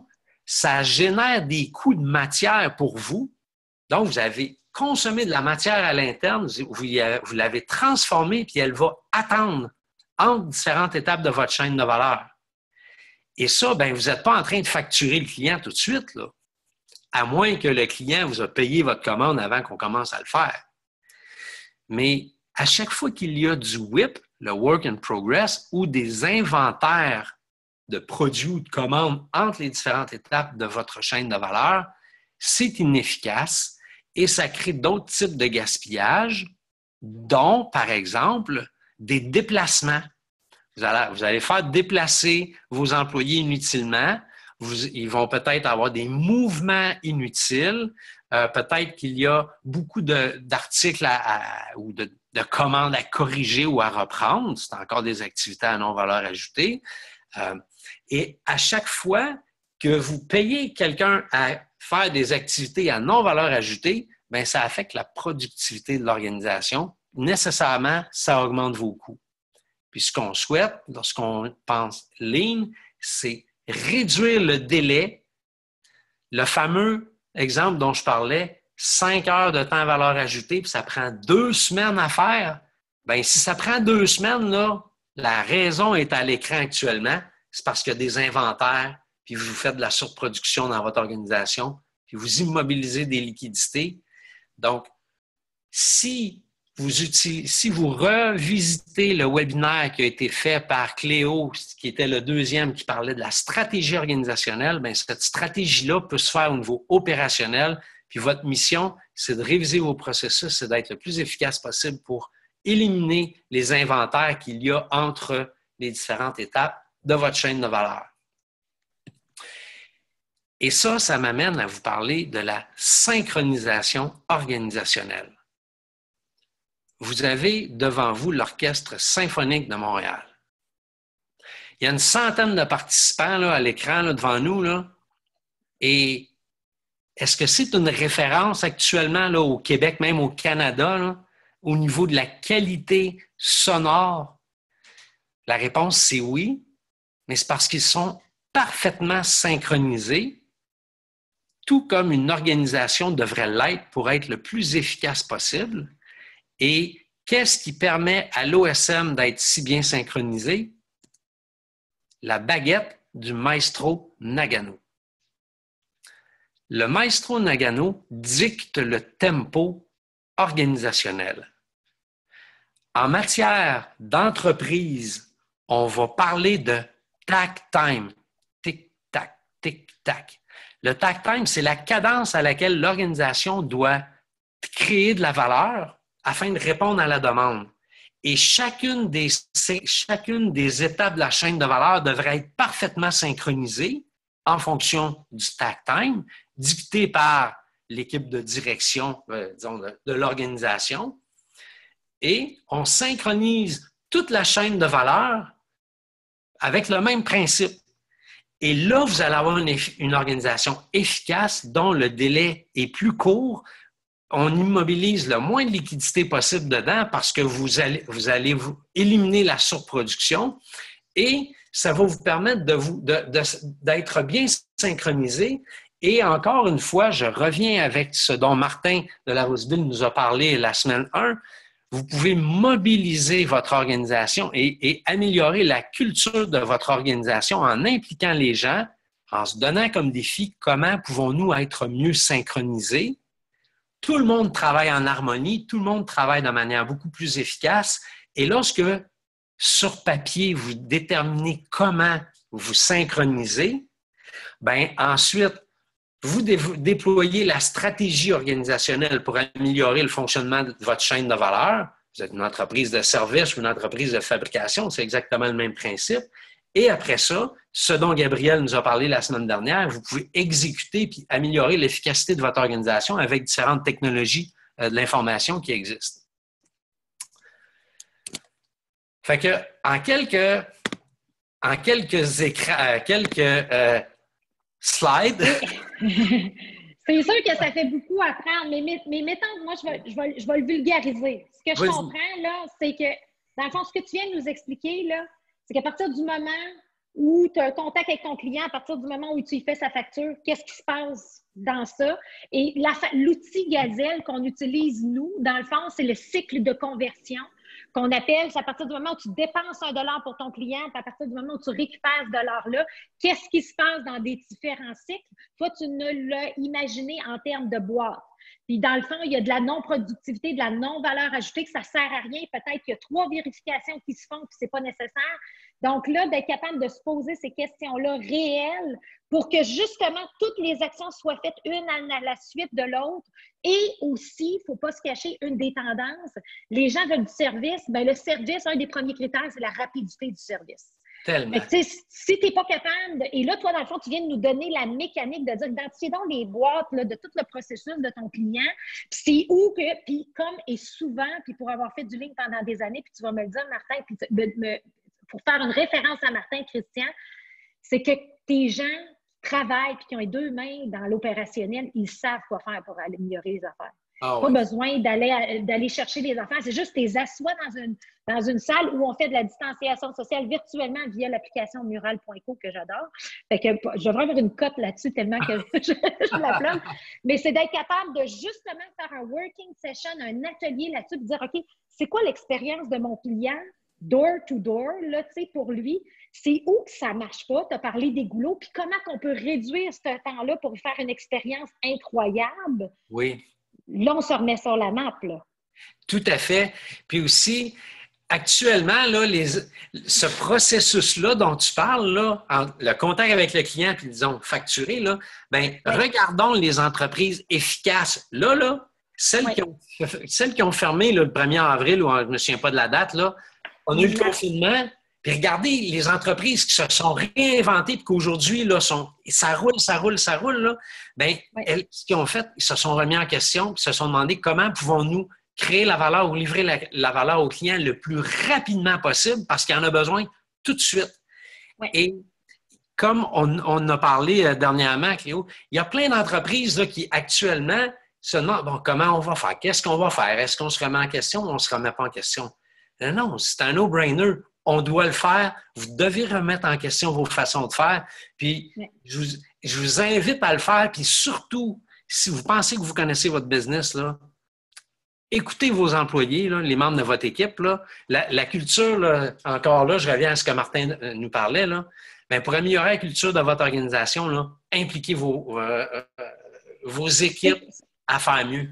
ça génère des coûts de matière pour vous. Donc, vous avez consommé de la matière à l'interne, vous l'avez transformée, puis elle va attendre entre différentes étapes de votre chaîne de valeur. Et ça, bien, vous n'êtes pas en train de facturer le client tout de suite, là, à moins que le client vous a payé votre commande avant qu'on commence à le faire. Mais à chaque fois qu'il y a du WIP, le Work in Progress, ou des inventaires de produits ou de commandes entre les différentes étapes de votre chaîne de valeur, c'est inefficace et ça crée d'autres types de gaspillage, dont, par exemple, des déplacements. Vous allez faire déplacer vos employés inutilement. Ils vont peut-être avoir des mouvements inutiles. Peut-être qu'il y a beaucoup d'articles ou de commandes à corriger ou à reprendre. C'est encore des activités à non-valeur ajoutée. Et à chaque fois que vous payez quelqu'un à faire des activités à non-valeur ajoutée, bien, ça affecte la productivité de l'organisation. Nécessairement, ça augmente vos coûts. Puis ce qu'on souhaite, lorsqu'on pense Lean, c'est réduire le délai. Le fameux exemple dont je parlais, 5 heures de temps à valeur ajoutée, puis ça prend 2 semaines à faire. Bien, si ça prend 2 semaines, là, la raison est à l'écran actuellement, c'est parce qu'il y a des inventaires, puis vous faites de la surproduction dans votre organisation, puis vous immobilisez des liquidités. Donc, si vous revisitez le webinaire qui a été fait par Cléo, qui était le deuxième qui parlait de la stratégie organisationnelle, bien, cette stratégie-là peut se faire au niveau opérationnel. Puis votre mission, c'est de réviser vos processus, c'est d'être le plus efficace possible pour éliminer les inventaires qu'il y a entre les différentes étapes de votre chaîne de valeur. Et ça m'amène à vous parler de la synchronisation organisationnelle. Vous avez devant vous l'Orchestre symphonique de Montréal. Il y a une centaine de participants là, à l'écran là, devant nous. Là. Et est-ce que c'est une référence actuellement là, au Québec, même au Canada, là, au niveau de la qualité sonore? La réponse, c'est oui, mais c'est parce qu'ils sont parfaitement synchronisés, tout comme une organisation devrait l'être pour être le plus efficace possible. Et qu'est-ce qui permet à l'OSM d'être si bien synchronisé? La baguette du maestro Nagano. Le maestro Nagano dicte le tempo organisationnel. En matière d'entreprise, on va parler de tac time. Tic-tac, tic-tac. Le tac time, c'est la cadence à laquelle l'organisation doit créer de la valeur afin de répondre à la demande. Et chacune des étapes de la chaîne de valeur devrait être parfaitement synchronisée en fonction du tac time, dicté par l'équipe de direction, disons, de l'organisation. Et on synchronise toute la chaîne de valeur avec le même principe. Et là, vous allez avoir une organisation efficace dont le délai est plus court. On immobilise le moins de liquidité possible dedans parce que vous allez éliminer la surproduction et ça va vous permettre d'être bien synchronisé. Et encore une fois, je reviens avec ce dont Martin de la Roseville nous a parlé la semaine 1. Vous pouvez mobiliser votre organisation et améliorer la culture de votre organisation en impliquant les gens, en se donnant comme défi comment pouvons-nous être mieux synchronisés. Tout le monde travaille en harmonie, tout le monde travaille de manière beaucoup plus efficace. Et lorsque, sur papier, vous déterminez comment vous synchronisez, bien ensuite, vous déployez la stratégie organisationnelle pour améliorer le fonctionnement de votre chaîne de valeur. Vous êtes une entreprise de service ou une entreprise de fabrication, c'est exactement le même principe. Et après ça, ce dont Gabriel nous a parlé la semaine dernière, vous pouvez exécuter puis améliorer l'efficacité de votre organisation avec différentes technologies de l'information qui existent. Fait que en quelques écrans, slides. C'est sûr que ça fait beaucoup à prendre, mais mettons, moi, je vais le vulgariser. Ce que je comprends, là, c'est que, dans le fond, ce que tu viens de nous expliquer, là, c'est qu'à partir du moment où tu as un contact avec ton client, à partir du moment où tu lui fais sa facture, qu'est-ce qui se passe dans ça? Et l'outil Gazelle qu'on utilise, nous, dans le fond, c'est le cycle de conversion qu'on appelle, c'est à partir du moment où tu dépenses $1 pour ton client, puis à partir du moment où tu récupères ce $-là, qu'est-ce qui se passe dans des différents cycles? Toi, tu ne l'as imaginé en termes de boîte. Puis dans le fond, il y a de la non-productivité, de la non-valeur ajoutée, que ça ne sert à rien. Peut-être qu'il y a 3 vérifications qui se font, puis ce n'est pas nécessaire. Donc là, d'être capable de se poser ces questions-là réelles pour que justement toutes les actions soient faites une à la suite de l'autre. Et aussi, il ne faut pas se cacher une des tendances. Les gens veulent du service. Bien, le service, un des premiers critères, c'est la rapidité du service. Tellement. Si tu n'es pas capable, et là, toi, dans le fond, tu viens de nous donner la mécanique de dire, identifier donc les boîtes là, de tout le processus de ton client, puis c'est où que, puis comme et souvent, puis pour avoir fait du ligne pendant des années, puis tu vas me le dire, Martin, puis pour faire une référence à Martin Christian, c'est que tes gens travaillent puis qui ont les deux mains dans l'opérationnel, ils savent quoi faire pour améliorer les affaires. Ah, Pas oui. besoin d'aller chercher les affaires. C'est juste tes assois dans une salle où on fait de la distanciation sociale virtuellement via l'application mural.co que j'adore. Fait que je devrais avoir une cote là-dessus tellement que je la plante. Mais c'est d'être capable de justement faire un working session, un atelier là-dessus, de dire, OK, c'est quoi l'expérience de mon client door to door, là, tu sais, pour lui? C'est où que ça ne marche pas? Tu as parlé des goulots, puis comment qu'on peut réduire ce temps-là pour faire une expérience incroyable? Oui. Là, on se remet sur la map, là. Tout à fait. Puis aussi, actuellement, là, ce processus-là dont tu parles, là, le contact avec le client, puis disons facturé, là, bien, regardons les entreprises efficaces. Là, celles qui ont fermé là, le 1er avril, ou je ne me souviens pas de la date, là, on a eu le confinement. Puis regardez les entreprises qui se sont réinventées et qu'aujourd'hui, là, ça roule, là. Bien, elles, ce qu'ils ont fait, ils se sont remis en question, ils se sont demandé comment pouvons-nous créer la valeur ou livrer la valeur au client le plus rapidement possible parce qu'il en a besoin tout de suite. Oui. Et comme on a parlé dernièrement, Cléo, il y a plein d'entreprises là, qui actuellement se demandent bon, comment on va faire, qu'est-ce qu'on va faire, est-ce qu'on se remet en question ou on ne se remet pas en question? Non, c'est un no-brainer. On doit le faire. Vous devez remettre en question vos façons de faire. Puis, je vous invite à le faire. Puis surtout, si vous pensez que vous connaissez votre business, là, écoutez vos employés, là, les membres de votre équipe. Là. La culture, là, encore là, je reviens à ce que Martin nous parlait. Là. Bien, pour améliorer la culture de votre organisation, là, impliquez vos équipes à faire mieux.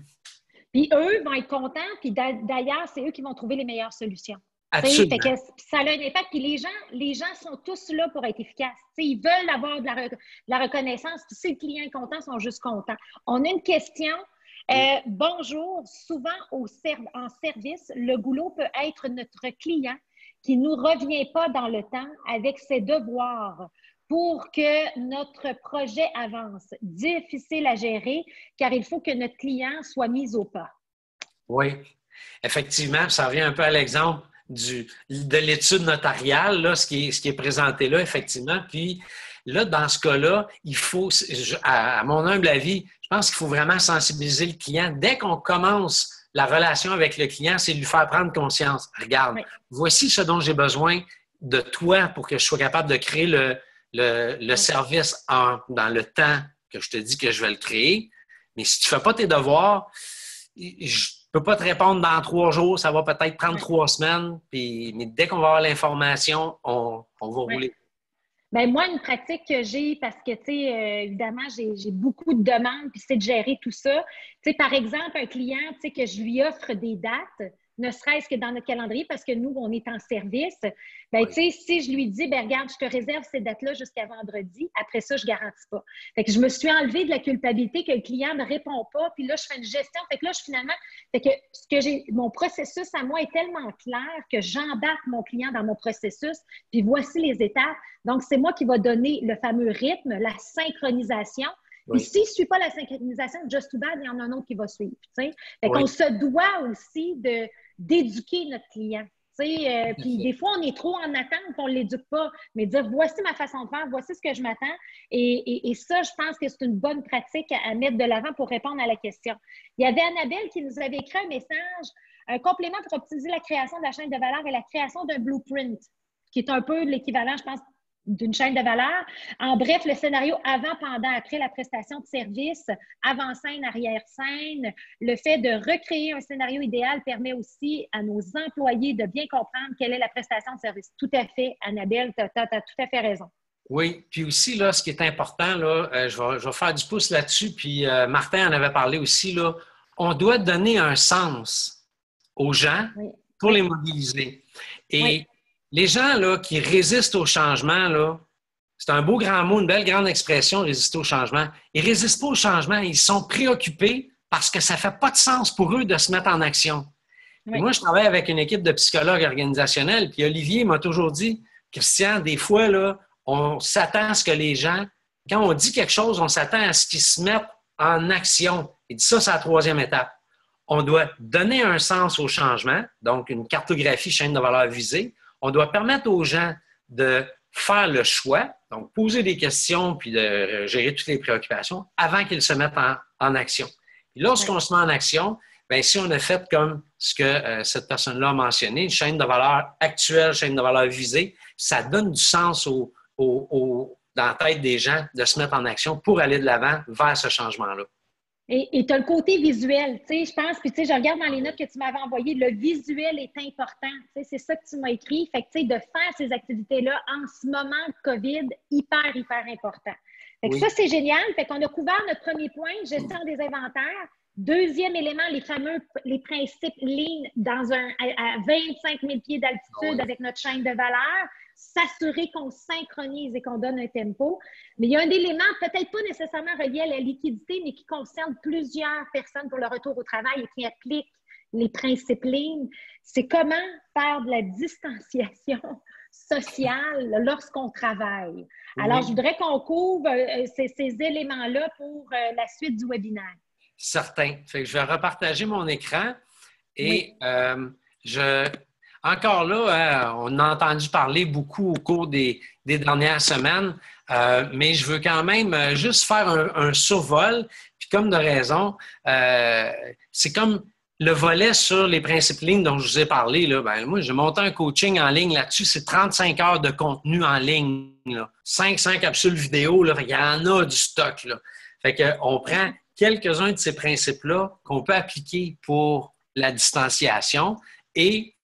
Puis eux vont être contents. Puis d'ailleurs, c'est eux qui vont trouver les meilleures solutions. Absolument. Fait que ça a un impact. Puis les gens sont tous là pour être efficaces. T'sais, ils veulent avoir de la reconnaissance. Puis si le client est content, ils sont juste contents. On a une question. Bonjour. Souvent en service, le goulot peut être notre client qui ne nous revient pas dans le temps avec ses devoirs pour que notre projet avance. Difficile à gérer car il faut que notre client soit mis au pas. Oui, effectivement, ça revient un peu à l'exemple de l'étude notariale, là, ce qui est présenté là, effectivement. Puis là, dans ce cas-là, il faut, à mon humble avis, je pense qu'il faut vraiment sensibiliser le client. Dès qu'on commence la relation avec le client, c'est de lui faire prendre conscience. Regarde, voici ce dont j'ai besoin de toi pour que je sois capable de créer le service dans le temps que je te dis que je vais le créer. Mais si tu ne fais pas tes devoirs, je ne peux pas te répondre dans 3 jours, ça va peut-être prendre 3 semaines. Mais dès qu'on va avoir l'information, on va rouler. Bien, moi, une pratique que j'ai, parce que, tu sais, évidemment, j'ai beaucoup de demandes, puis c'est de gérer tout ça. Tu sais, par exemple, un client, tu sais, que je lui offre des dates, ne serait-ce que dans notre calendrier, parce que nous, on est en service. Bien, tu sais, si je lui dis, bien, regarde, je te réserve ces dates-là jusqu'à vendredi, après ça, je ne garantis pas. Fait que je me suis enlevée de la culpabilité que le client ne répond pas, puis là, je fais une gestion. Fait que là, mon processus à moi est tellement clair que j'embarque mon client dans mon processus, puis voici les étapes. Donc, c'est moi qui va donner le fameux rythme, la synchronisation. Puis s'il ne suit pas la synchronisation, just too bad, il y en a un autre qui va suivre. Fait qu'on se doit aussi d'éduquer notre client. Puis des fois, on est trop en attente, on ne l'éduque pas, mais dire voici ma façon de faire, voici ce que je m'attends. Et ça, je pense que c'est une bonne pratique à mettre de l'avant pour répondre à la question. Il y avait Annabelle qui nous avait écrit un message, un complément pour optimiser la création de la chaîne de valeur et la création d'un blueprint, qui est un peu l'équivalent, je pense, d'une chaîne de valeur. En bref, le scénario avant, pendant, après la prestation de service, avant-scène, arrière-scène. Le fait de recréer un scénario idéal permet aussi à nos employés de bien comprendre quelle est la prestation de service. Tout à fait, Annabelle, tu as tout à fait raison. Oui, puis aussi, là, ce qui est important, là, je vais faire du pouce là-dessus, puis Martin en avait parlé aussi, là, on doit donner un sens aux gens pour les mobiliser. Et les gens là, qui résistent au changement, là, c'est un beau grand mot, une belle grande expression, résister au changement. Ils ne résistent pas au changement, ils sont préoccupés parce que ça ne fait pas de sens pour eux de se mettre en action. Moi, je travaille avec une équipe de psychologues organisationnels, puis Olivier m'a toujours dit, Christian, des fois, là, on s'attend à ce que les gens, quand on dit quelque chose, on s'attend à ce qu'ils se mettent en action. Et ça, c'est la troisième étape. On doit donner un sens au changement, donc une cartographie chaîne de valeur visée. On doit permettre aux gens de faire le choix, donc poser des questions puis de gérer toutes les préoccupations avant qu'ils se mettent en action. Et lorsqu'on se met en action, bien, si on a fait comme ce que cette personne-là a mentionné, une chaîne de valeur actuelle, chaîne de valeur visée, ça donne du sens dans la tête des gens de se mettre en action pour aller de l'avant vers ce changement-là. Et tu as le côté visuel, tu sais, je pense, puis tu sais, je regarde dans les notes que tu m'avais envoyées, le visuel est important, tu sais, c'est ça que tu m'as écrit. Fait que, tu sais, de faire ces activités-là en ce moment de COVID, hyper, hyper important. Fait que ça, c'est génial. Fait qu'on a couvert notre premier point, gestion des inventaires. Deuxième élément, les principes Lean à 25 000 pieds d'altitude avec notre chaîne de valeur. S'assurer qu'on synchronise et qu'on donne un tempo. Mais il y a un élément peut-être pas nécessairement relié à la liquidité, mais qui concerne plusieurs personnes pour le retour au travail et qui applique les principes Lean. C'est comment faire de la distanciation sociale lorsqu'on travaille. Oui. Alors, je voudrais qu'on couvre ces éléments-là pour la suite du webinaire. Certain. Fait que je vais repartager mon écran et encore là, on a entendu parler beaucoup au cours des dernières semaines, mais je veux quand même juste faire un survol. Puis comme de raison, c'est comme le volet sur les principes Lean dont je vous ai parlé. Là, ben, moi, j'ai monté un coaching en ligne là-dessus. C'est 35 heures de contenu en ligne. Là. 500 capsules vidéo, là, il y en a du stock. Là. Fait qu'on prend quelques-uns de ces principes-là qu'on peut appliquer pour la distanciation et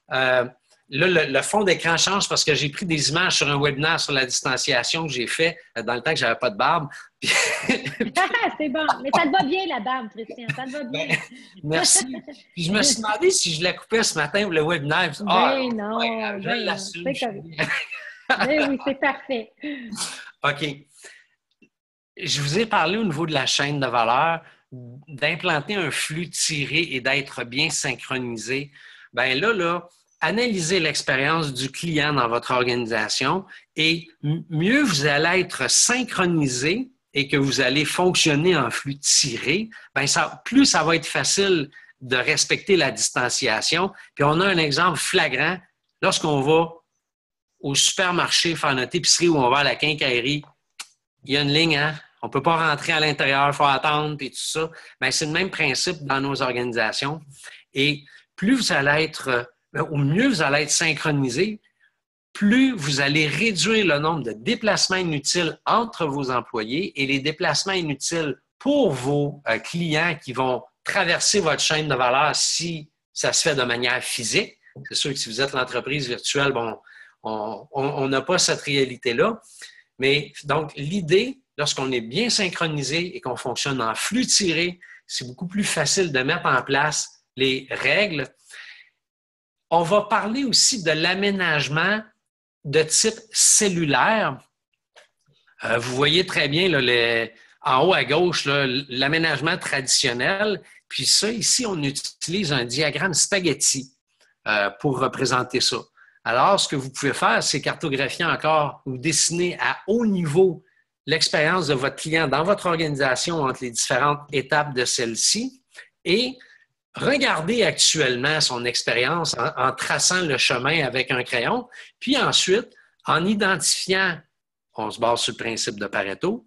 là, le fond d'écran change parce que j'ai pris des images sur un webinaire sur la distanciation que j'ai fait dans le temps que je n'avais pas de barbe. C'est bon. Mais ça te va bien, la barbe, Christian. Ça te va bien. Merci. Puis je me suis demandé si je la coupais ce matin ou le webinaire. Non. Je l'assume. Oui, c'est parfait. OK. Je vous ai parlé au niveau de la chaîne de valeur d'implanter un flux tiré et d'être bien synchronisé. Bien là, analysez l'expérience du client dans votre organisation et mieux vous allez être synchronisé et que vous allez fonctionner en flux tiré, bien plus ça va être facile de respecter la distanciation. Puis on a un exemple flagrant lorsqu'on va au supermarché faire notre épicerie ou on va à la quincaillerie, il y a une ligne, hein? On ne peut pas rentrer à l'intérieur, il faut attendre, puis tout ça. Bien, c'est le même principe dans nos organisations. Et plus vous allez être, ou mieux vous allez être synchronisé, plus vous allez réduire le nombre de déplacements inutiles entre vos employés et les déplacements inutiles pour vos clients qui vont traverser votre chaîne de valeur si ça se fait de manière physique. C'est sûr que si vous êtes l'entreprise virtuelle, bon, on n'a pas cette réalité-là. Mais donc, l'idée, lorsqu'on est bien synchronisé et qu'on fonctionne en flux tiré, c'est beaucoup plus facile de mettre en place les règles. On va parler aussi de l'aménagement de type cellulaire. Vous voyez très bien là, en haut à gauche l'aménagement traditionnel. Puis ça, ici, on utilise un diagramme spaghetti pour représenter ça. Alors, ce que vous pouvez faire, c'est cartographier encore ou dessiner à haut niveau l'expérience de votre client dans votre organisation entre les différentes étapes de celle-ci et regarder actuellement son expérience en traçant le chemin avec un crayon, puis ensuite, en identifiant, on se base sur le principe de Pareto,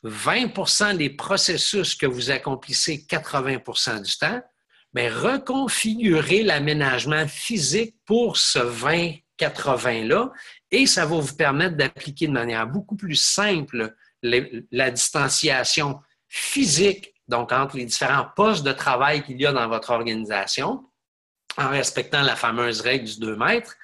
20 des processus que vous accomplissez 80 du temps, bien, reconfigurer l'aménagement physique pour ce 20-80-là et ça va vous permettre d'appliquer de manière beaucoup plus simple la distanciation physique, donc entre les différents postes de travail qu'il y a dans votre organisation, en respectant la fameuse règle du 2 mètres.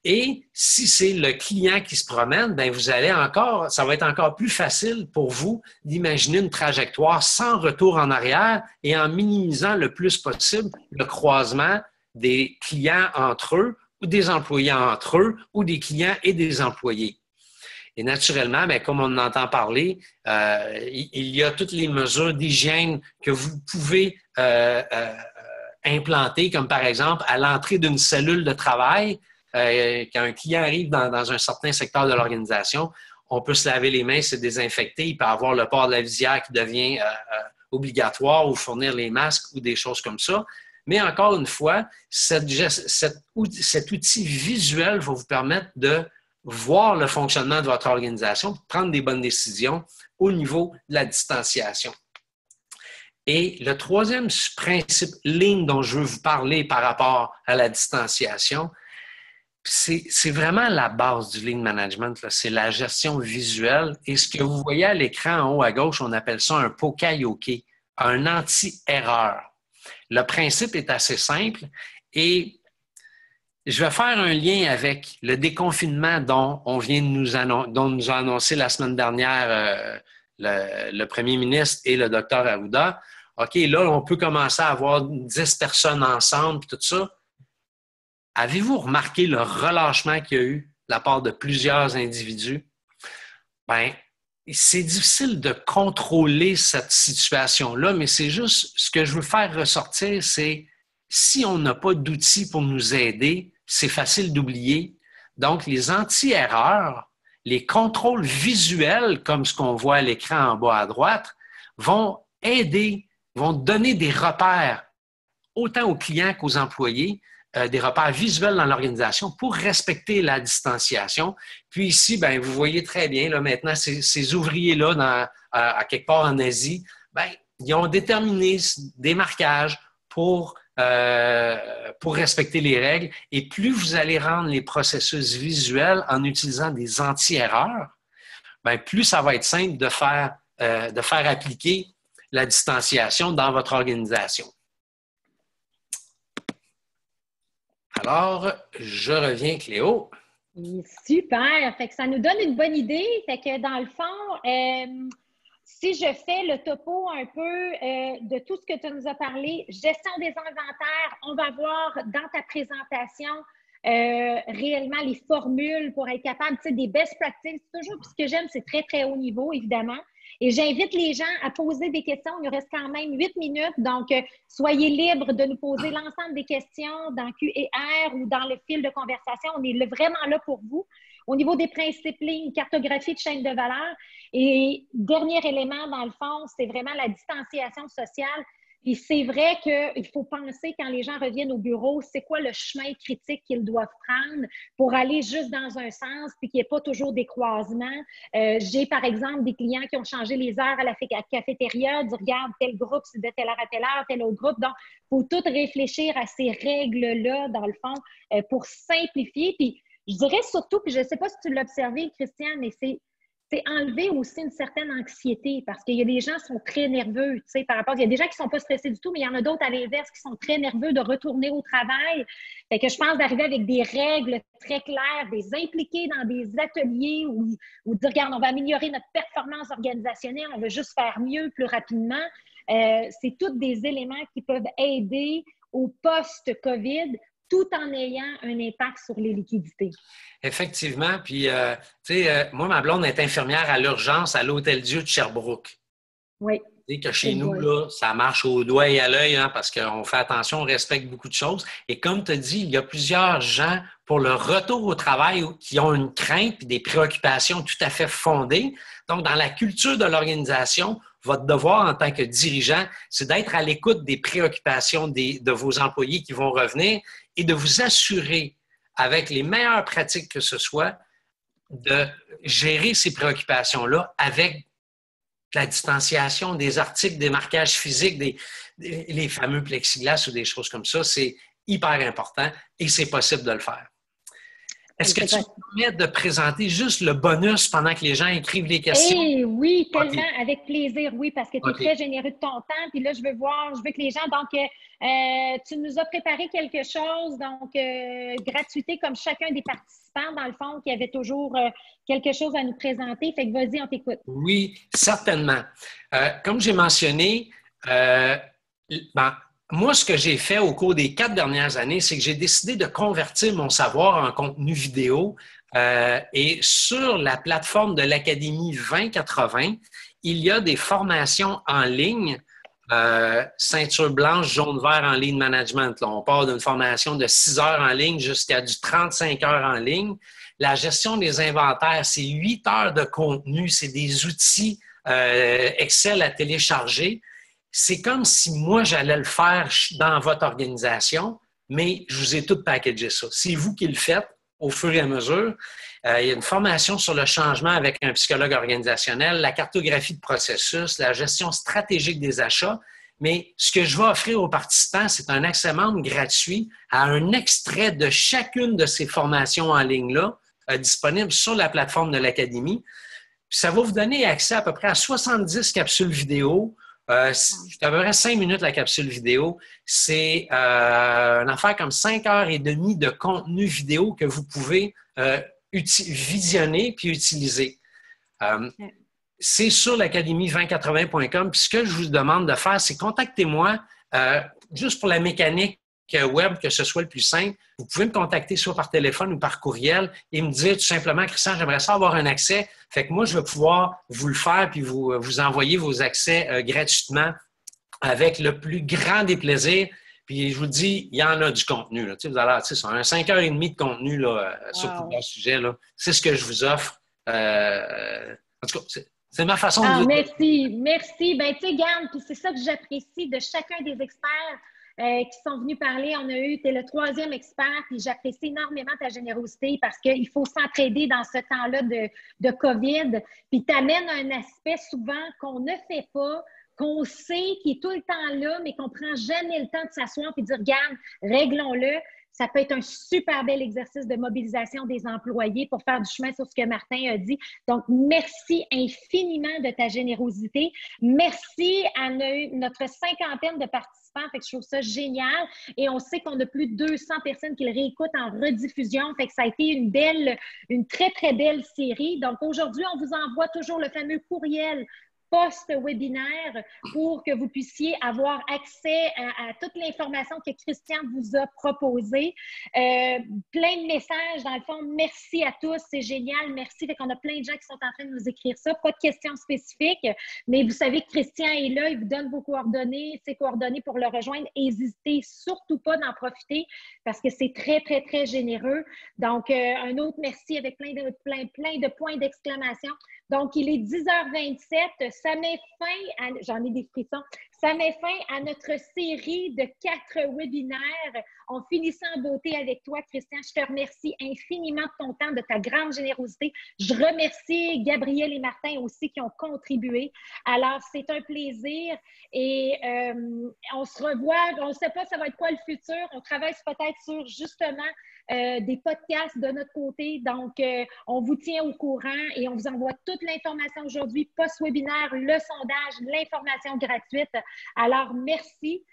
Et si c'est le client qui se promène, bien ça va être encore plus facile pour vous d'imaginer une trajectoire sans retour en arrière et en minimisant le plus possible le croisement des clients entre eux ou des employés entre eux ou des clients et des employés. Et naturellement, bien, comme on en entend parler, il y a toutes les mesures d'hygiène que vous pouvez implanter, comme par exemple à l'entrée d'une cellule de travail, quand un client arrive dans un certain secteur de l'organisation, on peut se laver les mains, se désinfecter. Il peut avoir le port de la visière qui devient obligatoire ou fournir les masques ou des choses comme ça. Mais encore une fois, cet outil visuel va vous permettre de voir le fonctionnement de votre organisation, prendre des bonnes décisions au niveau de la distanciation. Et le troisième principe ligne dont je veux vous parler par rapport à la distanciation, c'est vraiment la base du lean management, c'est la gestion visuelle. Et ce que vous voyez à l'écran en haut à gauche, on appelle ça un pokayoke, un anti-erreur. Le principe est assez simple et je vais faire un lien avec le déconfinement dont nous a annoncé la semaine dernière le premier ministre et le docteur Arruda. OK, là, on peut commencer à avoir 10 personnes ensemble et tout ça. Avez-vous remarqué le relâchement qu'il y a eu de la part de plusieurs individus? Bien, c'est difficile de contrôler cette situation-là, mais c'est juste ce que je veux faire ressortir, c'est si on n'a pas d'outils pour nous aider, c'est facile d'oublier. Donc, les anti-erreurs, les contrôles visuels, comme ce qu'on voit à l'écran en bas à droite, vont aider, vont donner des repères autant aux clients qu'aux employés, des repères visuels dans l'organisation pour respecter la distanciation. Puis ici, bien, vous voyez très bien, là, maintenant, ces ouvriers-là, à quelque part en Asie, bien, ils ont déterminé des marquages pour respecter les règles. Et plus vous allez rendre les processus visuels en utilisant des anti-erreurs, bien, plus ça va être simple de faire appliquer la distanciation dans votre organisation. Alors, je reviens, Cléo. Super! Fait que ça nous donne une bonne idée. Fait que dans le fond, si je fais le topo un peu de tout ce que tu nous as parlé, gestion des inventaires, on va voir dans ta présentation réellement les formules pour être capable, tu sais, des best practices. Toujours, puis ce que j'aime, c'est très, très haut niveau, évidemment. Et j'invite les gens à poser des questions. Il nous reste quand même 8 minutes, donc soyez libres de nous poser l'ensemble des questions dans Q&R ou dans le fil de conversation. On est vraiment là pour vous. Au niveau des principes lignes, cartographie de chaîne de valeur. Et dernier élément, dans le fond, c'est vraiment la distanciation sociale. Et c'est vrai qu'il faut penser, quand les gens reviennent au bureau, c'est quoi le chemin critique qu'ils doivent prendre pour aller juste dans un sens puis qu'il n'y ait pas toujours des croisements. J'ai, par exemple, des clients qui ont changé les heures à la cafétéria, dit « Regarde, tel groupe, c'est de telle heure à telle heure, tel autre groupe. » Donc, il faut tout réfléchir à ces règles-là, dans le fond, pour simplifier. Puis, je dirais surtout, puis je ne sais pas si tu l'as observé, Christian, mais c'est enlever aussi une certaine anxiété parce qu'il y a des gens qui sont très nerveux, tu sais, par rapport... Il y a des gens qui ne sont pas stressés du tout, mais il y en a d'autres à l'inverse qui sont très nerveux de retourner au travail. Fait que je pense d'arriver avec des règles très claires, des impliquer dans des ateliers ou dire, regarde, on va améliorer notre performance organisationnelle, on veut juste faire mieux, plus rapidement. C'est tous des éléments qui peuvent aider au post-COVID tout en ayant un impact sur les liquidités. Effectivement. Puis, tu sais, moi, ma blonde est infirmière à l'urgence à l'Hôtel-Dieu de Sherbrooke. Oui. Tu sais que chez nous, là, ça marche au doigt et à l'œil parce qu'on fait attention, on respecte beaucoup de choses. Et comme tu as dit, il y a plusieurs gens pour le retour au travail qui ont une crainte et des préoccupations tout à fait fondées. Donc, dans la culture de l'organisation, votre devoir en tant que dirigeant, c'est d'être à l'écoute des préoccupations de vos employés qui vont revenir et de vous assurer, avec les meilleures pratiques que ce soit, de gérer ces préoccupations-là avec la distanciation, des articles, des marquages physiques, les fameux plexiglas ou des choses comme ça. C'est hyper important et c'est possible de le faire. Est-ce que tu me permets de présenter juste le bonus pendant que les gens écrivent les questions? Eh oui, tellement, avec plaisir, oui, parce que tu es très généreux de ton temps. Puis là, je veux que les gens, donc, tu nous as préparé quelque chose, donc, gratuité comme chacun des participants, dans le fond, qui avait toujours quelque chose à nous présenter. Fait que vas-y, on t'écoute. Oui, certainement. Comme j'ai mentionné, moi, ce que j'ai fait au cours des 4 dernières années, c'est que j'ai décidé de convertir mon savoir en contenu vidéo. Et sur la plateforme de l'Académie 2080, il y a des formations en ligne ceinture blanche, jaune, vert en ligne management. Là, on part d'une formation de 6 heures en ligne jusqu'à du 35 heures en ligne. La gestion des inventaires, c'est 8 heures de contenu, c'est des outils Excel à télécharger. C'est comme si moi, j'allais le faire dans votre organisation, mais je vous ai tout packagé ça. C'est vous qui le faites au fur et à mesure. Il y a une formation sur le changement avec un psychologue organisationnel, la cartographie de processus, la gestion stratégique des achats. Mais ce que je vais offrir aux participants, c'est un accès membre gratuit à un extrait de chacune de ces formations en ligne-là, disponible sur la plateforme de l'Académie. Ça va vous donner accès à peu près à 70 capsules vidéo. C'est à peu près 5 minutes la capsule vidéo. C'est une affaire comme 5 heures et demie de contenu vidéo que vous pouvez visionner puis utiliser. C'est sur l'académie2080.com. Puis ce que je vous demande de faire, c'est contactez-moi juste pour la mécanique web, que ce soit le plus simple. Vous pouvez me contacter soit par téléphone ou par courriel et me dire tout simplement, Christian, j'aimerais ça avoir un accès. Fait que moi, je vais pouvoir vous le faire puis vous envoyer vos accès gratuitement avec le plus grand des plaisirs. Puis je vous dis, il y en a du contenu. Là. Tu sais, vous allez, c'est un 5h30 de contenu là, sur plusieurs sujets. Là. C'est ce que je vous offre. En tout cas, c'est ma façon de... Merci. Ben, tu sais, Garde, puis c'est ça que j'apprécie de chacun des experts qui sont venus parler. Tu es le 3e expert, puis j'apprécie énormément ta générosité parce qu'il faut s'entraider dans ce temps-là de COVID. Puis tu amènes un aspect souvent qu'on ne fait pas, qu'on sait, qui est tout le temps là, mais qu'on ne prend jamais le temps de s'asseoir et de dire, regarde, réglons-le. Ça peut être un super bel exercice de mobilisation des employés pour faire du chemin sur ce que Martin a dit. Donc, merci infiniment de ta générosité. Merci à notre 50aine de participants. Fait que je trouve ça génial. Et on sait qu'on a plus de 200 personnes qui le réécoutent en rediffusion. Fait que ça a été une très, très belle série. Donc, aujourd'hui, on vous envoie toujours le fameux courriel post-webinaire pour que vous puissiez avoir accès à toute l'information que Christian vous a proposée. Plein de messages, dans le fond, merci à tous, c'est génial, merci. Fait qu'on a plein de gens qui sont en train de nous écrire ça. Pas de questions spécifiques, mais vous savez que Christian est là, il vous donne vos coordonnées, ses coordonnées pour le rejoindre. N'hésitez surtout pas d'en profiter parce que c'est très, très, très généreux. Donc, un autre merci avec plein de points d'exclamation. Donc, il est 10h27. Ça met fin à... J'en ai des frissons. Ça met fin à notre série de 4 webinaires. On finit ça en beauté avec toi, Christian. Je te remercie infiniment de ton temps, de ta grande générosité. Je remercie Gabriel et Martin aussi qui ont contribué. Alors, c'est un plaisir et on se revoit. On ne sait pas ça va être quoi le futur. On travaille peut-être sur justement des podcasts de notre côté. Donc, on vous tient au courant et on vous envoie toute l'information aujourd'hui, post-webinaire, le sondage, l'information gratuite. Alors, merci.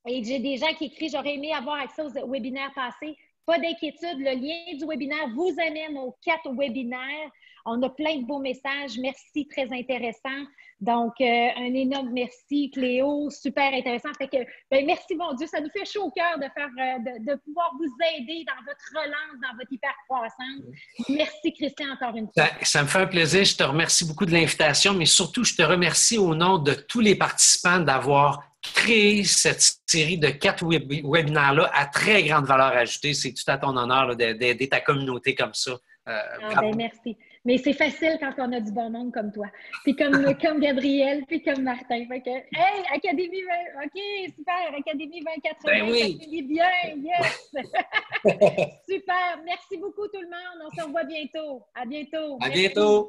Et j'ai des gens qui écrivent « J'aurais aimé avoir accès aux webinaires passés ». Pas d'inquiétude, le lien du webinaire vous amène aux 4 webinaires. On a plein de beaux messages. Merci, très intéressant. Donc, un énorme merci, Cléo. Super intéressant. Fait que, ben, merci, mon Dieu. Ça nous fait chaud au cœur de pouvoir vous aider dans votre relance, dans votre hyper-croissance. Merci, Christian, encore une fois. Ça me fait un plaisir. Je te remercie beaucoup de l'invitation, mais surtout, je te remercie au nom de tous les participants d'avoir créé cette série de 4 webinaires-là à très grande valeur ajoutée. C'est tout à ton honneur d'aider ta communauté comme ça. Ben, merci. Mais c'est facile quand on a du bon monde comme toi. Puis comme Gabriel, puis comme Martin. Fait que, hey, Académie 20... OK, super, Académie 2080, ben oui. Ça finit bien, yes! Super, merci beaucoup tout le monde. On se revoit bientôt. À bientôt. À bientôt.